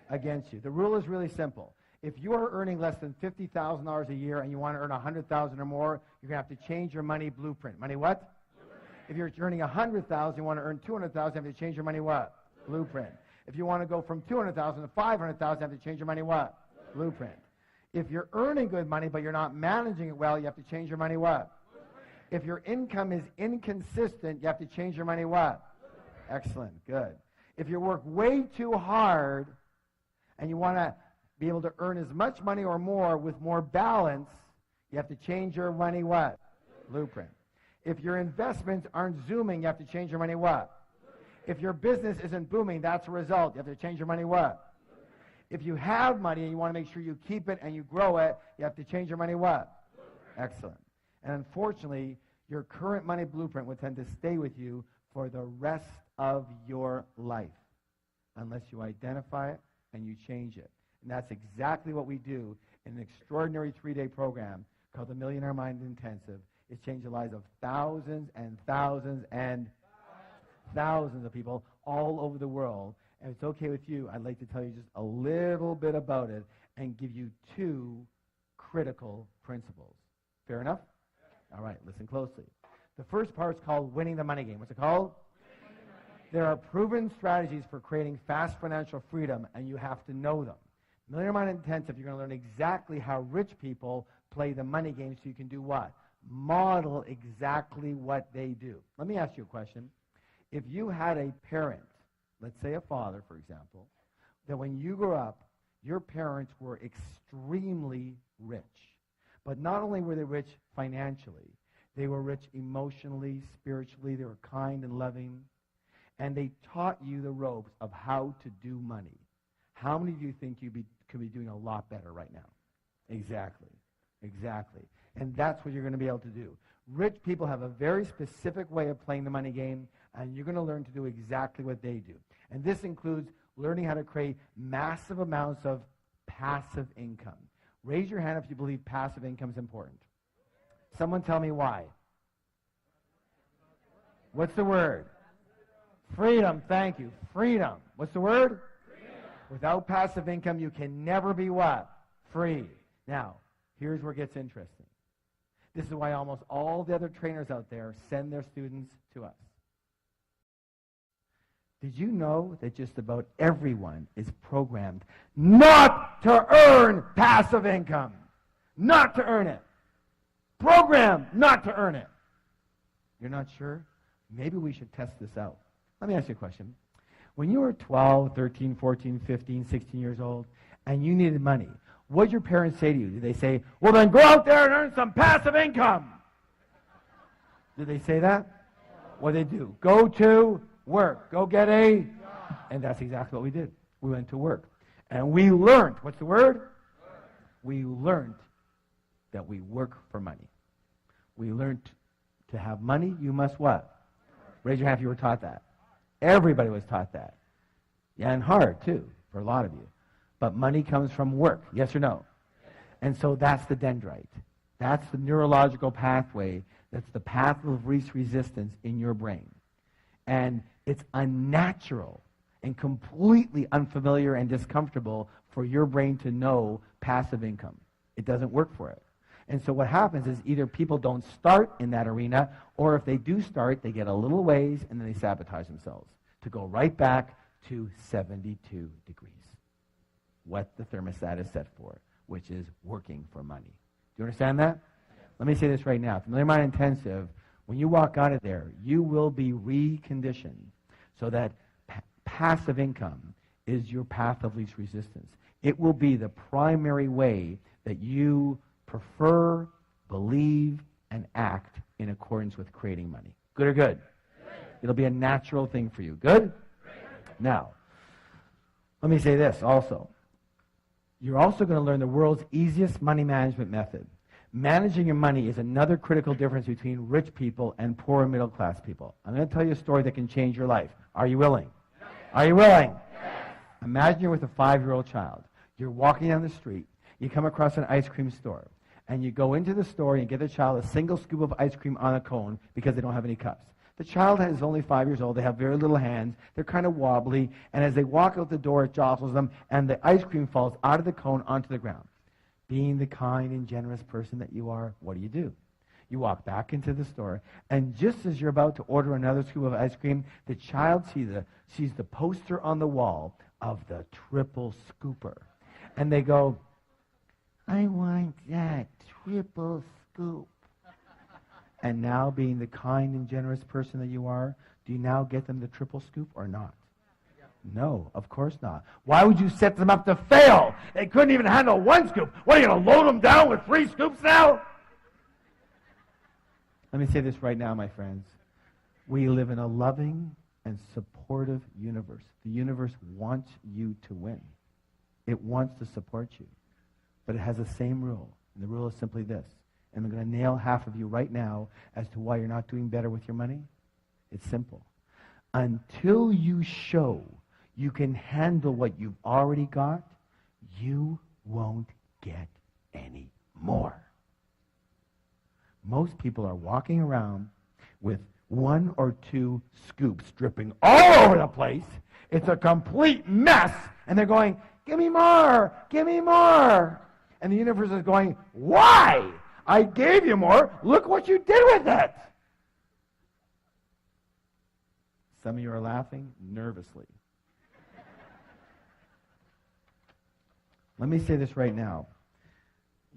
Against you. The rule is really simple. If you are earning less than $50,000 a year and you want to earn $100,000 or more, you're going to have to change your money blueprint. Money what? Blueprint. If you're earning $100,000, you want to earn $200,000, you have to change your money what? Blueprint. If you want to go from $200,000 to $500,000, you have to change your money what? Blueprint. If you're earning good money but you're not managing it well, you have to change your money what? If your income is inconsistent, you have to change your money what? Excellent. Good. If you work way too hard and you want to be able to earn as much money or more with more balance, you have to change your money what? Blueprint. If your investments aren't zooming, you have to change your money what? If your business isn't booming, that's a result. You have to change your money what? If you have money and you want to make sure you keep it and you grow it, you have to change your money what? Excellent. And unfortunately, your current money blueprint will tend to stay with you for the rest of your life unless you identify it and you change it. And that's exactly what we do in an extraordinary 3-day program called the Millionaire Mind Intensive. It's changed the lives of thousands and thousands and thousands of people all over the world. And if it's okay with you, I'd like to tell you just a little bit about it and give you 2 critical principles. Fair enough? All right, listen closely. The first part is called winning the money game. What's it called? There are proven strategies for creating fast financial freedom, and you have to know them. Millionaire Mind Intensive, you're going to learn exactly how rich people play the money game so you can do what? Model exactly what they do. Let me ask you a question. If you had a parent, let's say a father, for example, that when you grew up, your parents were extremely rich. But not only were they rich financially, they were rich emotionally, spiritually, they were kind and loving, and they taught you the ropes of how to do money. How many of you think you could be doing a lot better right now? Exactly. Exactly. And that's what you're going to be able to do. Rich people have a very specific way of playing the money game, and you're going to learn to do exactly what they do. And this includes learning how to create massive amounts of passive income. Raise your hand if you believe passive income is important. Someone tell me why. What's the word? Freedom. Thank you. Freedom. What's the word? Freedom. Without passive income, you can never be what? Free. Now, here's where it gets interesting. This is why almost all the other trainers out there send their students to us. Did you know that just about everyone is programmed not to earn passive income? Not to earn it. Programmed not to earn it. You're not sure? Maybe we should test this out. Let me ask you a question. When you were 12, 13, 14, 15, 16 years old, and you needed money, what did your parents say to you? Did they say, well, then go out there and earn some passive income? Did they say that? What did they do? Go to work. Go get a... And that's exactly what we did. We went to work. And we learned. What's the word? We learned that we work for money. We learned to have money, you must what? Raise your hand if you were taught that. Everybody was taught that. Yeah, and hard, too, for a lot of you. But money comes from work, yes or no? And so that's the dendrite. That's the neurological pathway. That's the path of least resistance in your brain. And it's unnatural and completely unfamiliar and discomfortable for your brain to know passive income. It doesn't work for it. And so what happens is either people don't start in that arena, or if they do start, they get a little ways and then they sabotage themselves to go right back to 72 degrees. What the thermostat is set for, which is working for money. Do you understand that? Let me say this right now. Familiar Mind Intensive, when you walk out of there, you will be reconditioned so that passive income is your path of least resistance. It will be the primary way that you prefer, believe, and act in accordance with creating money. Good or good? It'll be a natural thing for you. Good? Now, let me say this also. You're also going to learn the world's easiest money management method. Managing your money is another critical difference between rich people and poor and middle class people. I'm going to tell you a story that can change your life. Are you willing? Yes. Are you willing? Yes. Imagine you're with a 5-year-old child. You're walking down the street. You come across an ice cream store. And you go into the store and get the child a single scoop of ice cream on a cone because they don't have any cups. The child is only 5 years old. They have very little hands. They're kind of wobbly. And as they walk out the door, it jostles them, and the ice cream falls out of the cone onto the ground. Being the kind and generous person that you are, what do? You walk back into the store, and just as you're about to order another scoop of ice cream, the child sees the poster on the wall of the triple scooper. And they go, I want that triple scoop. And now, being the kind and generous person that you are, do you now get them the triple scoop or not? No, of course not. Why would you set them up to fail? They couldn't even handle one scoop. What, are you going to load them down with 3 scoops now? Let me say this right now, my friends. We live in a loving and supportive universe. The universe wants you to win. It wants to support you. But it has the same rule. And the rule is simply this. And I'm going to nail half of you right now as to why you're not doing better with your money. It's simple. Until you show you can handle what you've already got, you won't get any more. Most people are walking around with 1 or 2 scoops dripping all over the place. It's a complete mess. And they're going, give me more, give me more. And the universe is going, why? I gave you more. Look what you did with it. Some of you are laughing nervously. Let me say this right now.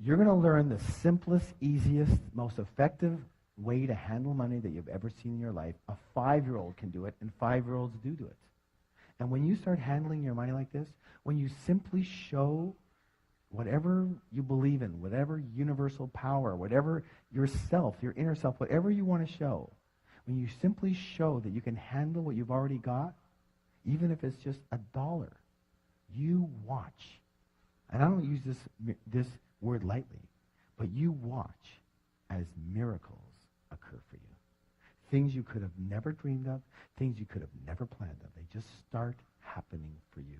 You're going to learn the simplest, easiest, most effective way to handle money that you've ever seen in your life. A 5-year-old can do it, and 5-year-olds do it. And when you start handling your money like this, when you simply show whatever you believe in, whatever universal power, whatever yourself, your inner self, whatever you want to show, when you simply show that you can handle what you've already got, even if it's just $1, you watch. And I don't use this word lightly, but you watch as miracles occur for you. Things you could have never dreamed of, things you could have never planned of. They just start happening for you.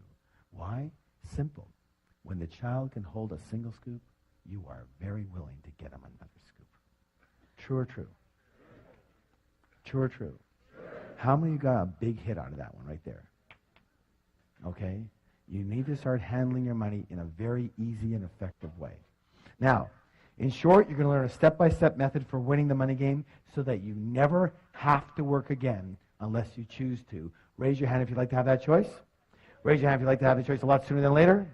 Why? Simple. When the child can hold a single scoop, you are very willing to get him another scoop. True or true? True or true? How many of you got a big hit out of that one right there? Okay? You need to start handling your money in a very easy and effective way. Now, in short, you're going to learn a step-by-step method for winning the money game so that you never have to work again unless you choose to. Raise your hand if you'd like to have that choice. Raise your hand if you'd like to have the choice a lot sooner than later.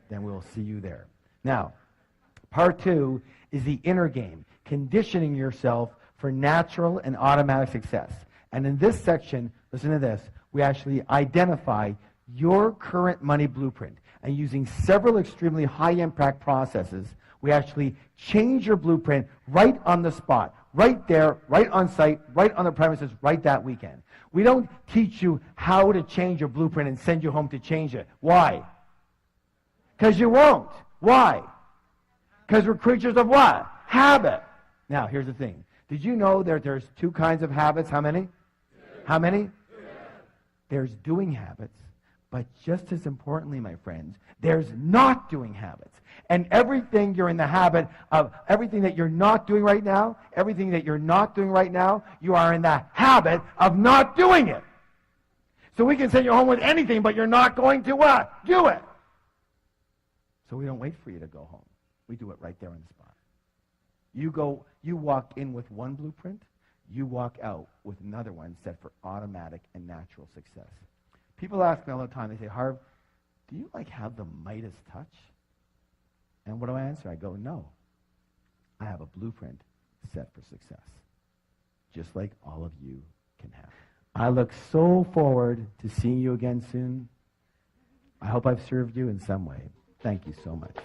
Then we'll see you there. Now, part 2 is the inner game, conditioning yourself for natural and automatic success. And in this section, listen to this, we actually identify your current money blueprint. And using several extremely high-impact processes, we actually change your blueprint right on the spot, right there, right on site, right on the premises, right that weekend. We don't teach you how to change your blueprint and send you home to change it. Why? Because you won't. Why? Because we're creatures of what? Habit. Now, here's the thing. Did you know that there's 2 kinds of habits? How many? How many? There's doing habits, but just as importantly, my friends, there's not doing habits. And everything you're in the habit of, everything that you're not doing right now, everything that you're not doing right now, you are in the habit of not doing it. So we can send you home with anything, but you're not going to what? Do it. So we don't wait for you to go home. We do it right there on the spot. You walk in with one blueprint, you walk out with another one set for automatic and natural success. People ask me all the time, they say, Harv, do you have the Midas touch? And what do I answer? I go, no. I have a blueprint set for success, just like all of you can have. I look so forward to seeing you again soon. I hope I've served you in some way. Thank you so much.